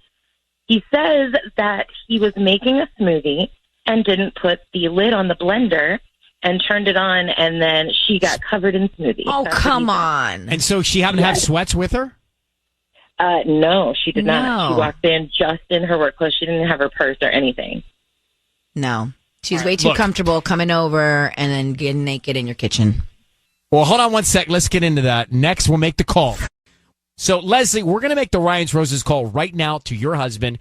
he says that he was making a smoothie and didn't put the lid on the blender and turned it on, and then she got covered in smoothie. Oh, come on. And so she happened to have sweats with her? No, she did not. No. She walked in just in her work clothes. She didn't have her purse or anything. No. She's way too comfortable coming over and then getting naked in your kitchen. Well, hold on one sec. Let's get into that. Next, we'll make the call. So, Leslie, we're going to make the Ryan's Roses call right now to your husband.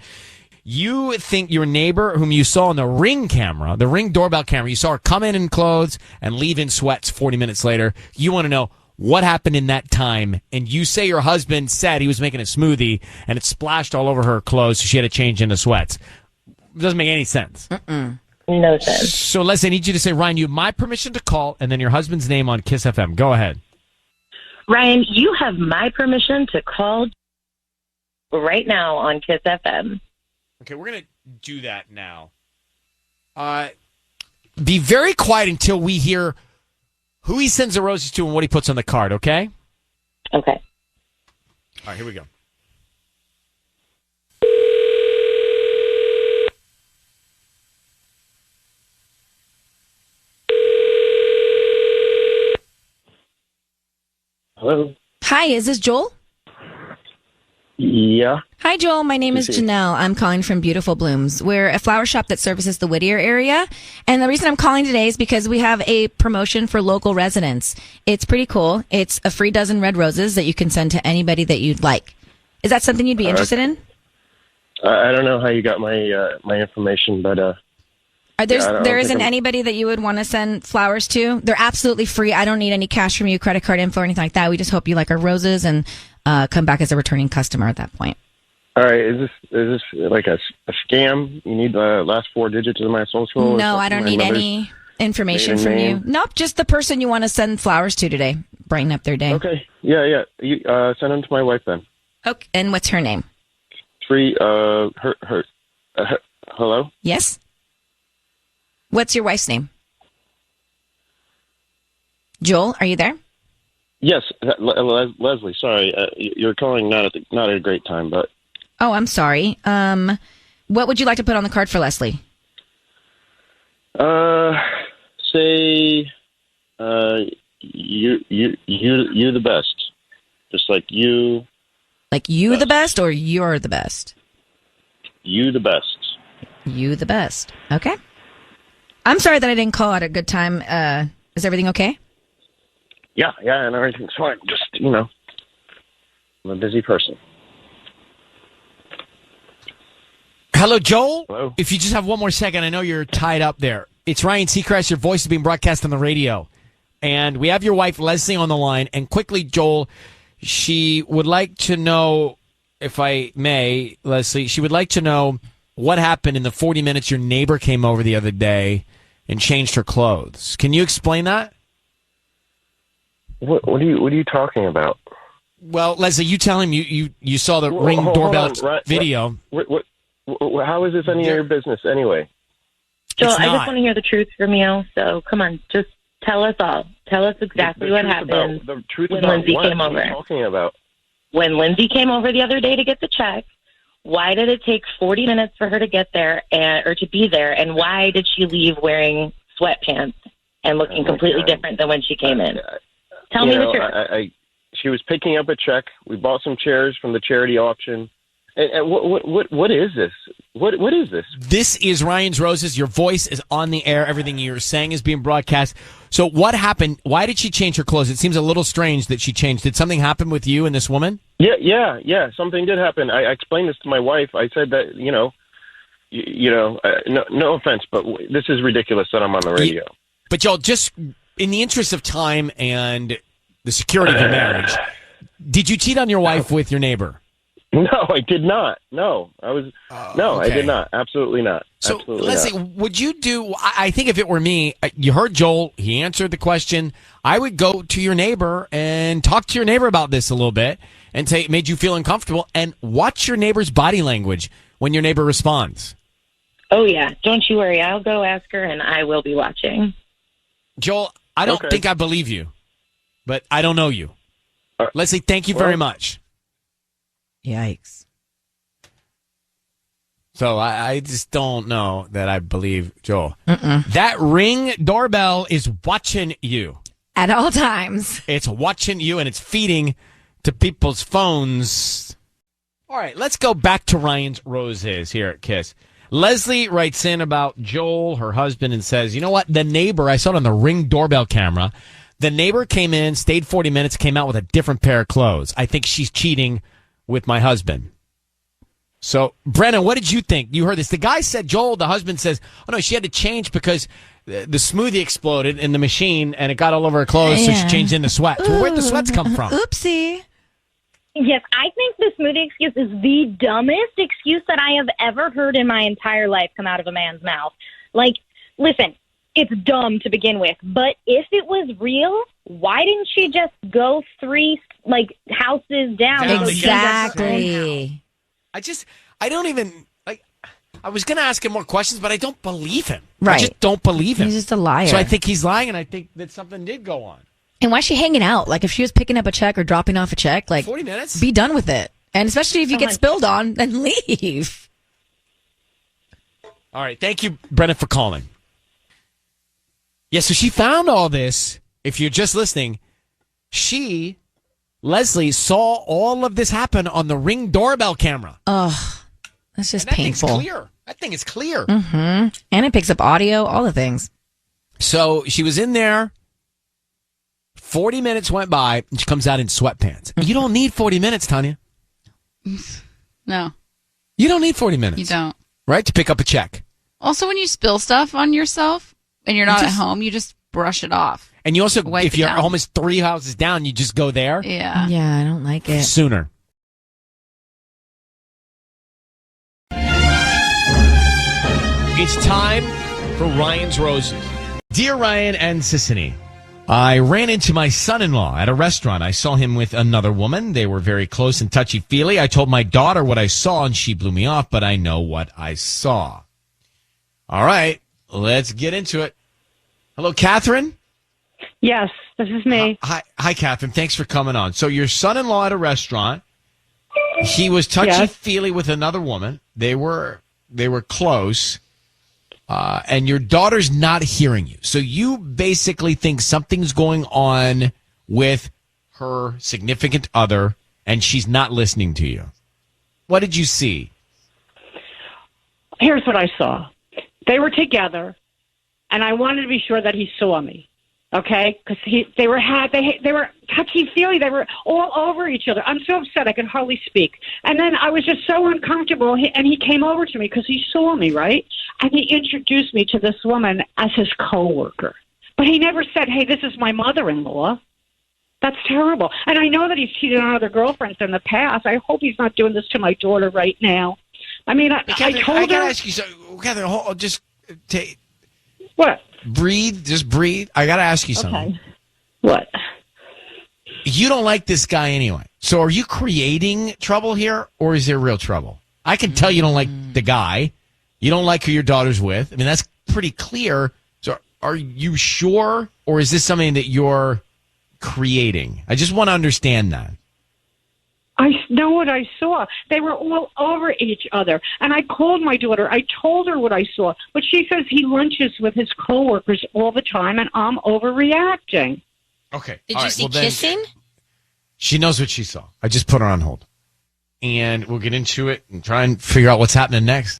You think your neighbor, whom you saw on the Ring camera, the Ring doorbell camera, you saw her come in clothes and leave in sweats 40 minutes later. You want to know what happened in that time. And you say your husband said he was making a smoothie and it splashed all over her clothes, so she had to change into sweats. It doesn't make any sense. No sense. So, Leslie, I need you to say, Ryan, you have my permission to call, and then your husband's name on Kiss FM. Go ahead. Ryan, you have my permission to call right now on Kiss FM. Okay, we're going to do that now. Be very quiet until we hear who he sends the roses to and what he puts on the card, okay? Okay. All right, here we go. Hello? Hi, is this Joel? Yeah. Hi, Joel. My name is Janelle. I'm calling from Beautiful Blooms. We're a flower shop that services the Whittier area. And the reason I'm calling today is because we have a promotion for local residents. It's pretty cool. It's a free dozen red roses that you can send to anybody that you'd like. Is that something you'd be interested in? I don't know how you got my my information, but there isn't anybody that you would want to send flowers to? They're absolutely free. I don't need any cash from you, credit card info, or anything like that. We just hope you like our roses and come back as a returning customer at that point. All right, is this like a scam? You need the last four digits of my social? No, I don't need any information from you. Nope, just the person you want to send flowers to today. Brighten up their day. Okay, yeah. You send them to my wife then. Okay, and what's her name? Hello? Yes? What's your wife's name? Joel, are you there? Yes, Leslie. Sorry, you're calling not at a great time, but. Oh, I'm sorry. What would you like to put on the card for Leslie? Say, you the best. Just like you. Like you the best, or you're the best? You the best. You the best. Okay. I'm sorry that I didn't call at a good time. Is everything okay? Yeah, and everything's fine. Just, I'm a busy person. Hello, Joel? Hello? If you just have one more second, I know you're tied up there. It's Ryan Seacrest. Your voice is being broadcast on the radio. And we have your wife, Leslie, on the line. And quickly, Joel, she would like to know, if I may, Leslie, she would like to know what happened in the 40 minutes your neighbor came over the other day and changed her clothes. Can you explain that? What are you talking about? Well, Leslie, you tell him you saw the Ring doorbell video. What, how is this any of your business anyway? Joel, I just want to hear the truth from you. So come on, just tell us all. Tell us exactly what happened when Lindsay came over. What are you talking about? When Lindsay came over the other day to get the check, why did it take 40 minutes for her to get there or to be there? And why did she leave wearing sweatpants and looking completely different than when she came in? Tell me the truth. She was picking up a check. We bought some chairs from the charity auction. And what is this? What is this? This is Ryan's Roses. Your voice is on the air. Everything you're saying is being broadcast. So what happened? Why did she change her clothes? It seems a little strange that she changed. Did something happen with you and this woman? Yeah. Something did happen. I explained this to my wife. I said that, no offense, but this is ridiculous that I'm on the radio. But Joel, just in the interest of time and the security of your marriage, did you cheat on your wife with your neighbor? No, I did not. No, okay. I did not. Absolutely not. So, Absolutely Leslie, not. would you do? I think if it were me, you heard Joel. He answered the question. I would go to your neighbor and talk to your neighbor about this a little bit and say it made you feel uncomfortable, and watch your neighbor's body language when your neighbor responds. Oh, yeah. Don't you worry. I'll go ask her, and I will be watching. Joel, I don't think I believe you, but I don't know you. Leslie, thank you very much. Yikes. So I just don't know that I believe Joel. That Ring doorbell is watching you. At all times. It's watching you, and it's feeding to people's phones. All right, let's go back to Ryan's Roses here at KISS. Leslie writes in about Joel, her husband, and says, you know what? The neighbor, I saw it on the Ring doorbell camera. The neighbor came in, stayed 40 minutes, came out with a different pair of clothes. I think she's cheating with my husband. So, Brennan, what did you think? You heard this. The guy said, Joel, the husband says, oh, no, she had to change because the smoothie exploded in the machine and it got all over her clothes, so she changed into sweats. Well, where'd the sweats come from? Oopsie. Yes, I think the smoothie excuse is the dumbest excuse that I have ever heard in my entire life come out of a man's mouth. Like, listen, it's dumb to begin with, but if it was real, why didn't she just go 3 houses down? Exactly. I don't even, I was going to ask him more questions, but I don't believe him. Right. I just don't believe him. He's just a liar. So I think he's lying, and I think that something did go on. And why is she hanging out? Like, if she was picking up a check or dropping off a check, 40 minutes? Be done with it. And especially if you get spilled on, then leave. All right. Thank you, Brennan, for calling. Yeah, so she found all this. If you're just listening, Leslie, saw all of this happen on the Ring doorbell camera. Oh, that's just painful. Thing's clear. That thing is clear. Mm-hmm. And it picks up audio, all the things. So she was in there. 40 minutes went by, and she comes out in sweatpants. You don't need 40 minutes, Tanya. No. You don't need 40 minutes. You don't. Right? To pick up a check. Also, when you spill stuff on yourself and you're not at home, you just brush it off. And you also, Wipe if it your down. home is 3 houses down, you just go there. Yeah. Yeah, I don't like it. Sooner. It's time for Ryan's Roses. Dear Ryan and Sissany, I ran into my son-in-law at a restaurant. I saw him with another woman. They were very close and touchy-feely. I told my daughter what I saw, and she blew me off, but I know what I saw. All right, let's get into it. Hello, Catherine? Yes, this is me. Hi, Catherine. Thanks for coming on. So your son-in-law at a restaurant, he was touchy-feely with another woman. They were close. And your daughter's not hearing you. So you basically think something's going on with her significant other, and she's not listening to you. What did you see? Here's what I saw. They were together, and I wanted to be sure that he saw me. Okay, because they were touchy-feely. They were all over each other. I'm so upset I could hardly speak. And then I was just so uncomfortable, and he came over to me because he saw me, right? And he introduced me to this woman as his coworker. But he never said, hey, this is my mother-in-law. That's terrible. And I know that he's cheated on other girlfriends in the past. I hope he's not doing this to my daughter right now. I mean, I told her... I gotta ask you, Catherine, just take... What? Breathe. Just breathe. I got to ask you something. Okay. What? You don't like this guy anyway. So are you creating trouble here, or is there real trouble? I can tell you don't like the guy. You don't like who your daughter's with. I mean, that's pretty clear. So are you sure, or is this something that you're creating? I just want to understand that. I know what I saw. They were all over each other. And I called my daughter. I told her what I saw. But she says he lunches with his coworkers all the time, and I'm overreacting. Okay. Did you see kissing? She knows what she saw. I just put her on hold. And we'll get into it and try and figure out what's happening next.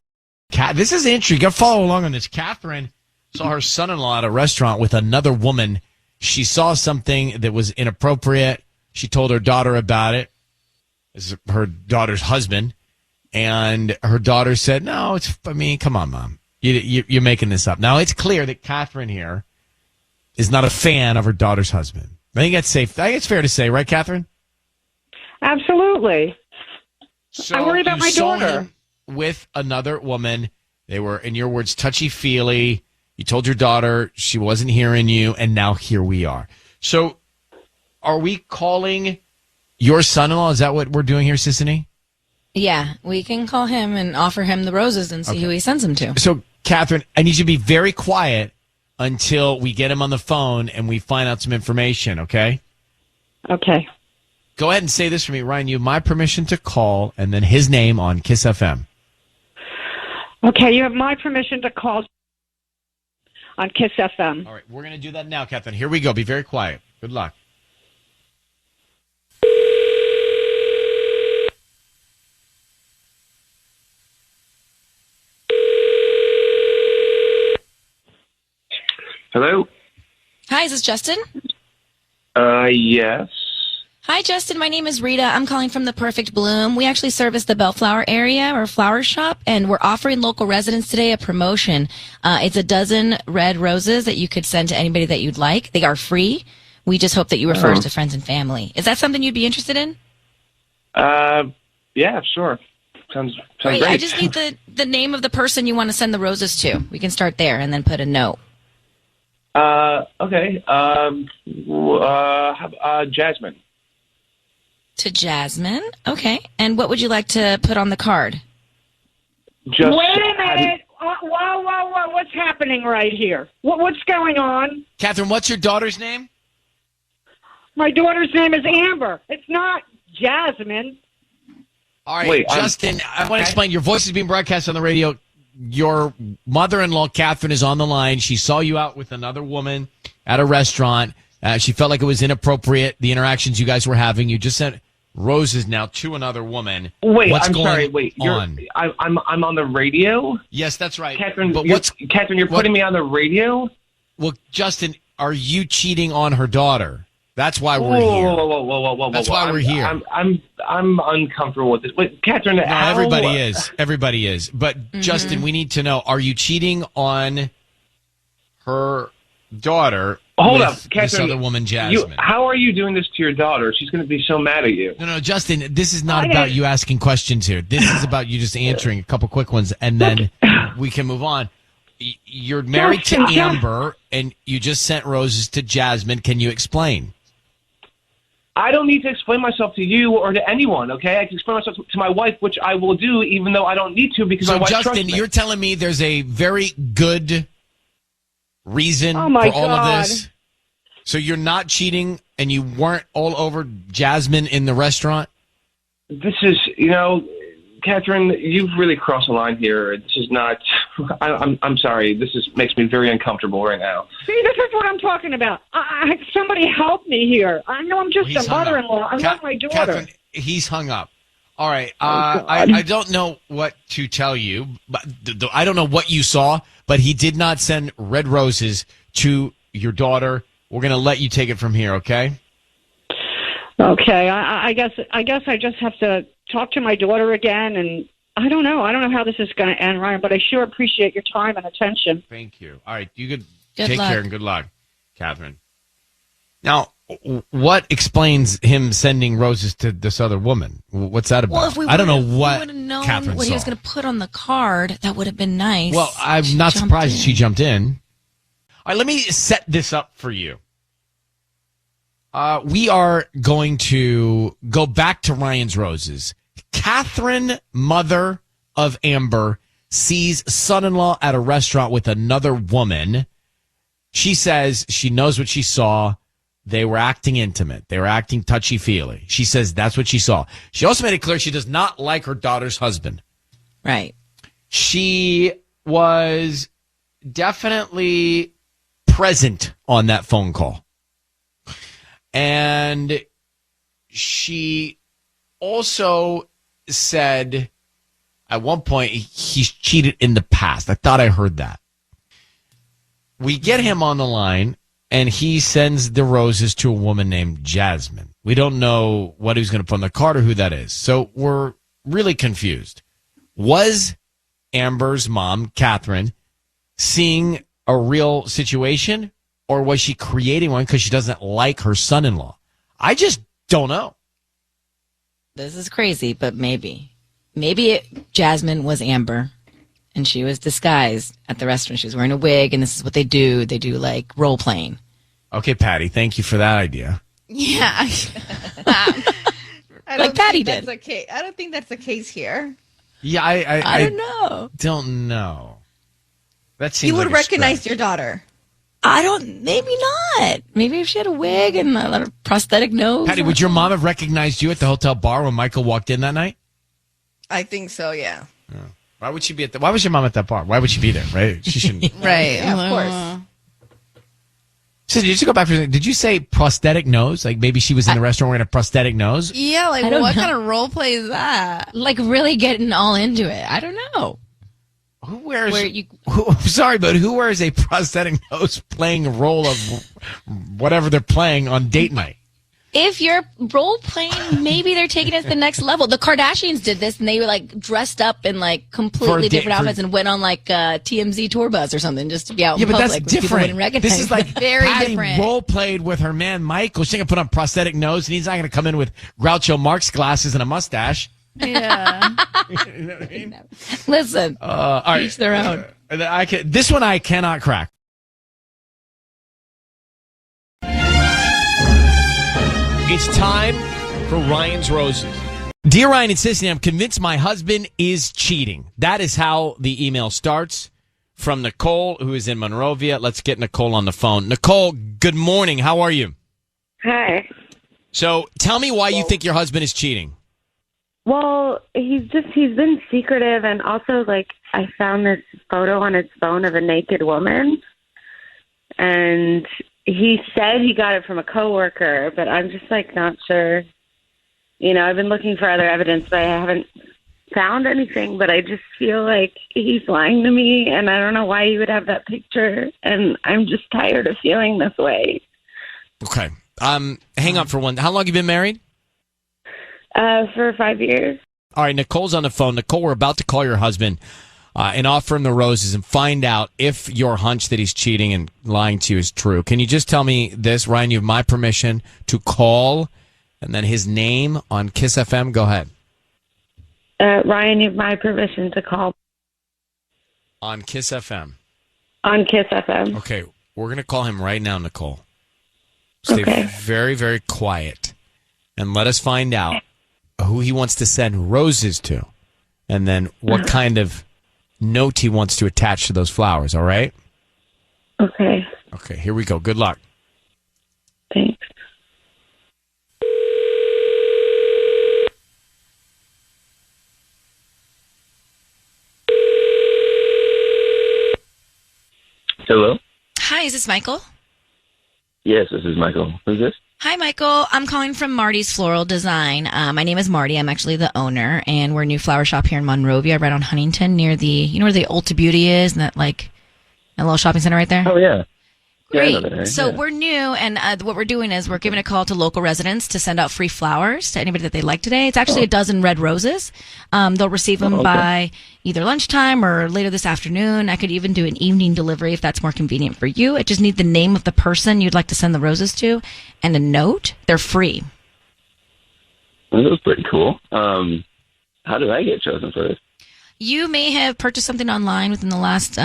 This is interesting. You got to follow along on this. Catherine saw her son-in-law at a restaurant with another woman. She saw something that was inappropriate. She told her daughter about it. This is her daughter's husband. And her daughter said, no, come on, Mom. You're making this up. Now, it's clear that Catherine here is not a fan of her daughter's husband. I think that's safe. I think it's fair to say, right, Catherine? Absolutely. So I worry about my saw daughter. him with another woman. They were, in your words, touchy-feely. You told your daughter she wasn't hearing you, and now here we are. So are we calling your son-in-law? Is that what we're doing here, Sissany? Yeah, we can call him and offer him the roses and see who he sends them to. So, Catherine, I need you to be very quiet until we get him on the phone and we find out some information, okay? Okay. Go ahead and say this for me, Ryan. You have my permission to call and then his name on Kiss FM. Okay, you have my permission to call on Kiss FM. All right, we're going to do that now, Catherine. Here we go. Be very quiet. Good luck. Hello? Hi, is this Justin? Yes. Hi, Justin. My name is Rita. I'm calling from the Perfect Bloom. We actually service the Bellflower area or flower shop, and we're offering local residents today a promotion. It's a dozen red roses that you could send to anybody that you'd like. They are free. We just hope that you refer us to friends and family. Is that something you'd be interested in? Yeah, sure. Sounds Great. great. I just need the name of the person you want to send the roses to. We can start there and then put a note. Okay. Jasmine. To Jasmine. Okay. And what would you like to put on the card? Wait a minute. Whoa. What's happening right here? What's going on? Catherine, what's your daughter's name? My daughter's name is Amber. It's not Jasmine. All right, Justin, I want to explain. Your voice is being broadcast on the radio. Your mother-in-law, Catherine, is on the line. She saw you out with another woman at a restaurant. She felt like it was inappropriate, the interactions you guys were having. You just sent roses now to another woman. Wait, What's I'm going sorry. Wait, on? I'm on the radio? Yes, that's right. Catherine, But you're putting me on the radio? Well, Justin, are you cheating on her daughter? That's why we're here. Whoa. That's why we're here. I'm uncomfortable with this. Wait, Catherine, No, everybody is. Everybody is. But, Justin, we need to know, are you cheating on her daughter Hold with up, Catherine. this other woman, Jasmine? How are you doing this to your daughter? She's going to be so mad at you. No, Justin, this is not about you asking questions here. This is about you just answering a couple quick ones, and then we can move on. You're married to Amber, and you just sent roses to Jasmine. Can you explain? I don't need to explain myself to you or to anyone, okay? I can explain myself to my wife, which I will do, even though I don't need to because my wife trusts me. Justin, you're telling me there's a very good reason for my all God. of this? So you're not cheating and you weren't all over Jasmine in the restaurant? This is, Catherine, you've really crossed the line here. This is not. I'm sorry. This makes me very uncomfortable right now. See, this is what I'm talking about. Somebody help me here. I know I'm just a mother-in-law. I love my daughter. Catherine, he's hung up. All right. I don't know what to tell you. But I don't know what you saw, but he did not send red roses to your daughter. We're going to let you take it from here, okay? Okay. I guess I just have to talk to my daughter again, and I don't know. I don't know how this is going to end, Ryan, but I sure appreciate your time and attention. Thank you. All right. You could Good take luck. care and good luck, Catherine. Now, what explains him sending roses to this other woman? What's that about? Well, if we I don't know would've- what we would've known Catherine what he was saw. going to put on the card, that would have been nice. Well, I'm not surprised she jumped in. All right, let me set this up for you. We are going to go back to Ryan's Roses. Catherine, mother of Amber, sees son-in-law at a restaurant with another woman. She says she knows what she saw. They were acting intimate. They were acting touchy-feely. She says that's what she saw. She also made it clear she does not like her daughter's husband. Right. She was definitely present on that phone call. And she also said at one point he's cheated in the past. I thought I heard that. We get him on the line, and he sends the roses to a woman named Jasmine. We don't know what he's going to put on the card or who that is. So we're really confused. Was Amber's mom, Catherine, seeing a real situation, or was she creating one because she doesn't like her son-in-law? I just don't know. This is crazy, but maybe. Jasmine was Amber, and she was disguised at the restaurant. She was wearing a wig, and this is what they do. They do, like, role-playing. Okay, Patty, thank you for that idea. Yeah. Like Patty did. I don't think that's the case here. Yeah, I don't know. Don't know. That seems You would like a recognize stretch. your daughter. Maybe not. Maybe if she had a wig and a prosthetic nose. Patty, would your mom have recognized you at the hotel bar when Michael walked in that night? I think so, yeah. Why would she be why was your mom at that bar? Why would she be there, right? She shouldn't. Right, yeah, of course. So did you go back for a second? Did you say prosthetic nose? Like maybe she was in the restaurant wearing a prosthetic nose? Yeah, like I don't what know. kind of role play is that? Like really getting all into it. I don't know. Who wears? Where you- Sorry, but who wears a prosthetic nose playing a role of whatever they're playing on date night? If you're role playing, maybe they're taking it to the next level. The Kardashians did this, and they were like dressed up in like completely different outfits and went on like a TMZ tour bus or something just to be out in But public. that's where people different. wouldn't recognize This is like them. Patty role played with her man Michael. She's gonna put on prosthetic nose, and he's not gonna come in with Groucho Marx glasses and a mustache. Yeah. You know what I mean? Listen, all right. each their own. This one I cannot crack. It's time for Ryan's Roses. Dear Ryan and Sissy, I'm convinced my husband is cheating. That is how the email starts from Nicole, who is in Monrovia. Let's get Nicole on the phone. Nicole, good morning. How are you? Hi. So tell me why you think your husband is cheating. Well, he's been secretive, and also, like, I found this photo on his phone of a naked woman, and he said he got it from a coworker, but I'm just, like, not sure. You know, I've been looking for other evidence, but I haven't found anything, but I just feel like he's lying to me, and I don't know why he would have that picture, and I'm just tired of feeling this way. Okay. Hang on for one. How long have you been married? For 5 years. All right, Nicole's on the phone. Nicole, we're about to call your husband and offer him the roses and find out if your hunch that he's cheating and lying to you is true. Can you just tell me this, Ryan? You have my permission to call and then his name on Kiss FM. Go ahead. Ryan, you have my permission to call. On Kiss FM. On Kiss FM. Okay, we're going to call him right now, Nicole. Stay very, very quiet and let us find out who he wants to send roses to and then what kind of note he wants to attach to those flowers, all right? Okay. Okay, here we go. Good luck. Thanks. Hello? Hi, is this Michael? Yes, this is Michael. Who's this? Hi, Michael. I'm calling from Marty's Floral Design. My name is Marty. I'm actually the owner, and we're a new flower shop here in Monrovia, right on Huntington, near the, you know where the Ulta Beauty is, and that little shopping center right there? Oh, yeah. Great. Yeah, I know that, So yeah. we're new, and what we're doing is we're giving a call to local residents to send out free flowers to anybody that they like today. It's actually a dozen red roses. They'll receive them by either lunchtime or later this afternoon. I could even do an evening delivery if that's more convenient for you. I just need the name of the person you'd like to send the roses to and a note. They're free. Well, that was pretty cool. How did I get chosen for this? You may have purchased something online within the last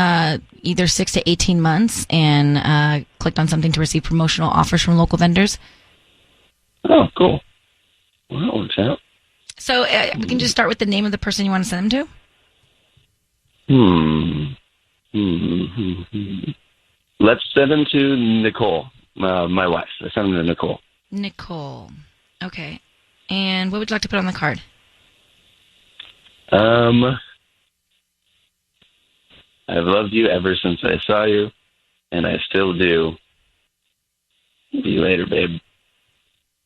either 6 to 18 months and clicked on something to receive promotional offers from local vendors. Oh, cool. Well, that works out. So we can just start with the name of the person you want to send them to. Let's send them to Nicole, my wife. Let's send them to Nicole. Nicole. Okay. And what would you like to put on the card? I've loved you ever since I saw you, and I still do. See you later, babe.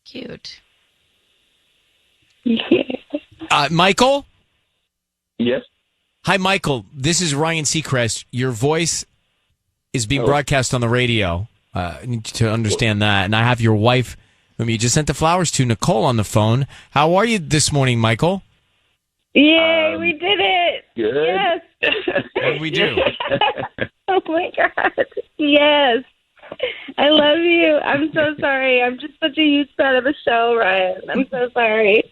Cute. Michael? Yes? Hi, Michael. This is Ryan Seacrest. Your voice is being broadcast on the radio. I need you to understand that. And I have your wife, whom you just sent the flowers to, Nicole, on the phone. How are you this morning, Michael? Yay, we did it. Good. Yes. What did we do? Oh my God. Yes. I love you. I'm so sorry. I'm just such a huge fan of the show, Ryan. I'm so sorry.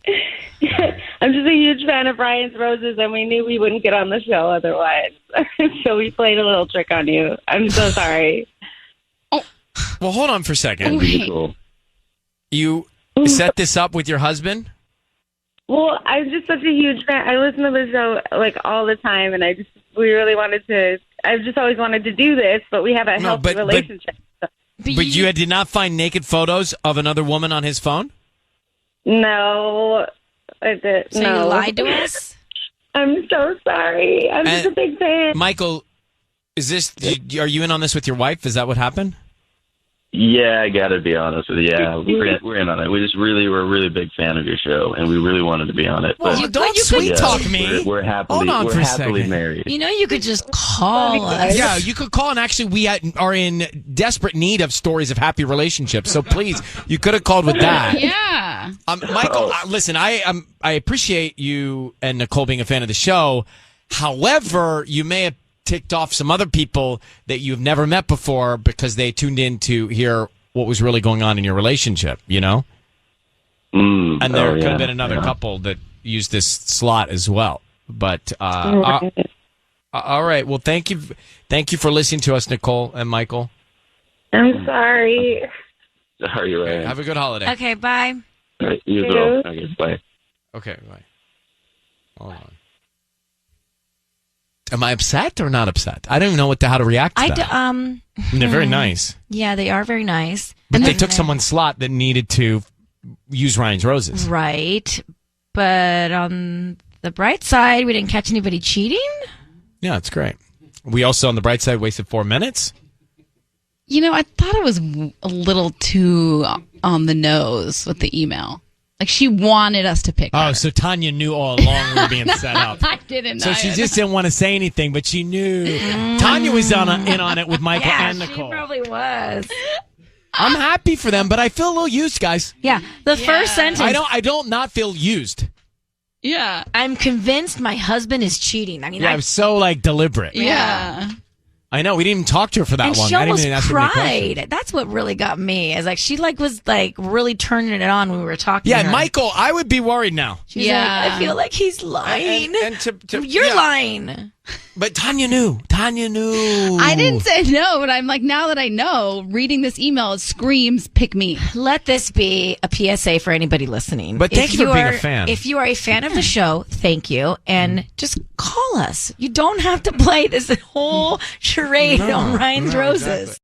I'm just a huge fan of Ryan's Roses, and we knew we wouldn't get on the show otherwise. So we played a little trick on you. I'm so sorry. Well, hold on for a second. Cool. You set this up with your husband? Well, I'm just such a huge fan. I listen to the show like all the time, and we really wanted to. I've just always wanted to do this, but we have a healthy relationship. But you did not find naked photos of another woman on his phone? No, I did. So no. you lied to us? I'm so sorry. I'm just a big fan. Michael, are you in on this with your wife? Is that what happened? Yeah, I got to be honest with you. Yeah, we're in on it. We're a really big fan of your show, and we really wanted to be on it. Well, don't sweet talk me. We're happily married. You know, you could just call us. Yeah, you could call, and actually, we are in desperate need of stories of happy relationships. So please, you could have called with that. Yeah. Michael, listen, I appreciate you and Nicole being a fan of the show. However, you may have ticked off some other people that you've never met before because they tuned in to hear what was really going on in your relationship, you know? And there could have been another couple that used this slot as well. But all right. Well, thank you for listening to us, Nicole and Michael. I'm sorry. Sorry, Ryan. Have a good holiday. Okay, bye. All right, you as well. Okay, bye. Okay, bye. Hold on. Am I upset or not upset? I don't even know how to react to that. I mean, they're very nice. Yeah, they are very nice. But they took someone's slot that needed to use Ryan's Roses. Right. But on the bright side, we didn't catch anybody cheating. Yeah, it's great. We also, on the bright side, wasted 4 minutes. You know, I thought it was a little too on the nose with the email. Like, she wanted us to pick her. Oh, so Tanya knew all along we were being set up. I didn't know. So she just didn't want to say anything, but she knew. Tanya was in on it with Michael and Nicole. She probably was. I'm happy for them, but I feel a little used, guys. Yeah, the first sentence. I don't not feel used. Yeah. I'm convinced my husband is cheating. I mean, Yeah, it was so deliberate. Yeah. I know. We didn't even talk to her for that and long. she I didn't almost even ask her any questions. cried. That's what really got me. Is she was really turning it on when we were talking. Yeah, to her. Michael, I would be worried now. She's like, I feel like he's lying. You're lying. But Tanya knew. I didn't say no, but I'm like, now that I know, reading this email, it screams, pick me. Let this be a PSA for anybody listening. But thank you for being a fan. If you are a fan of the show, thank you. And just call us. You don't have to play this whole charade on Ryan's Roses. Exactly.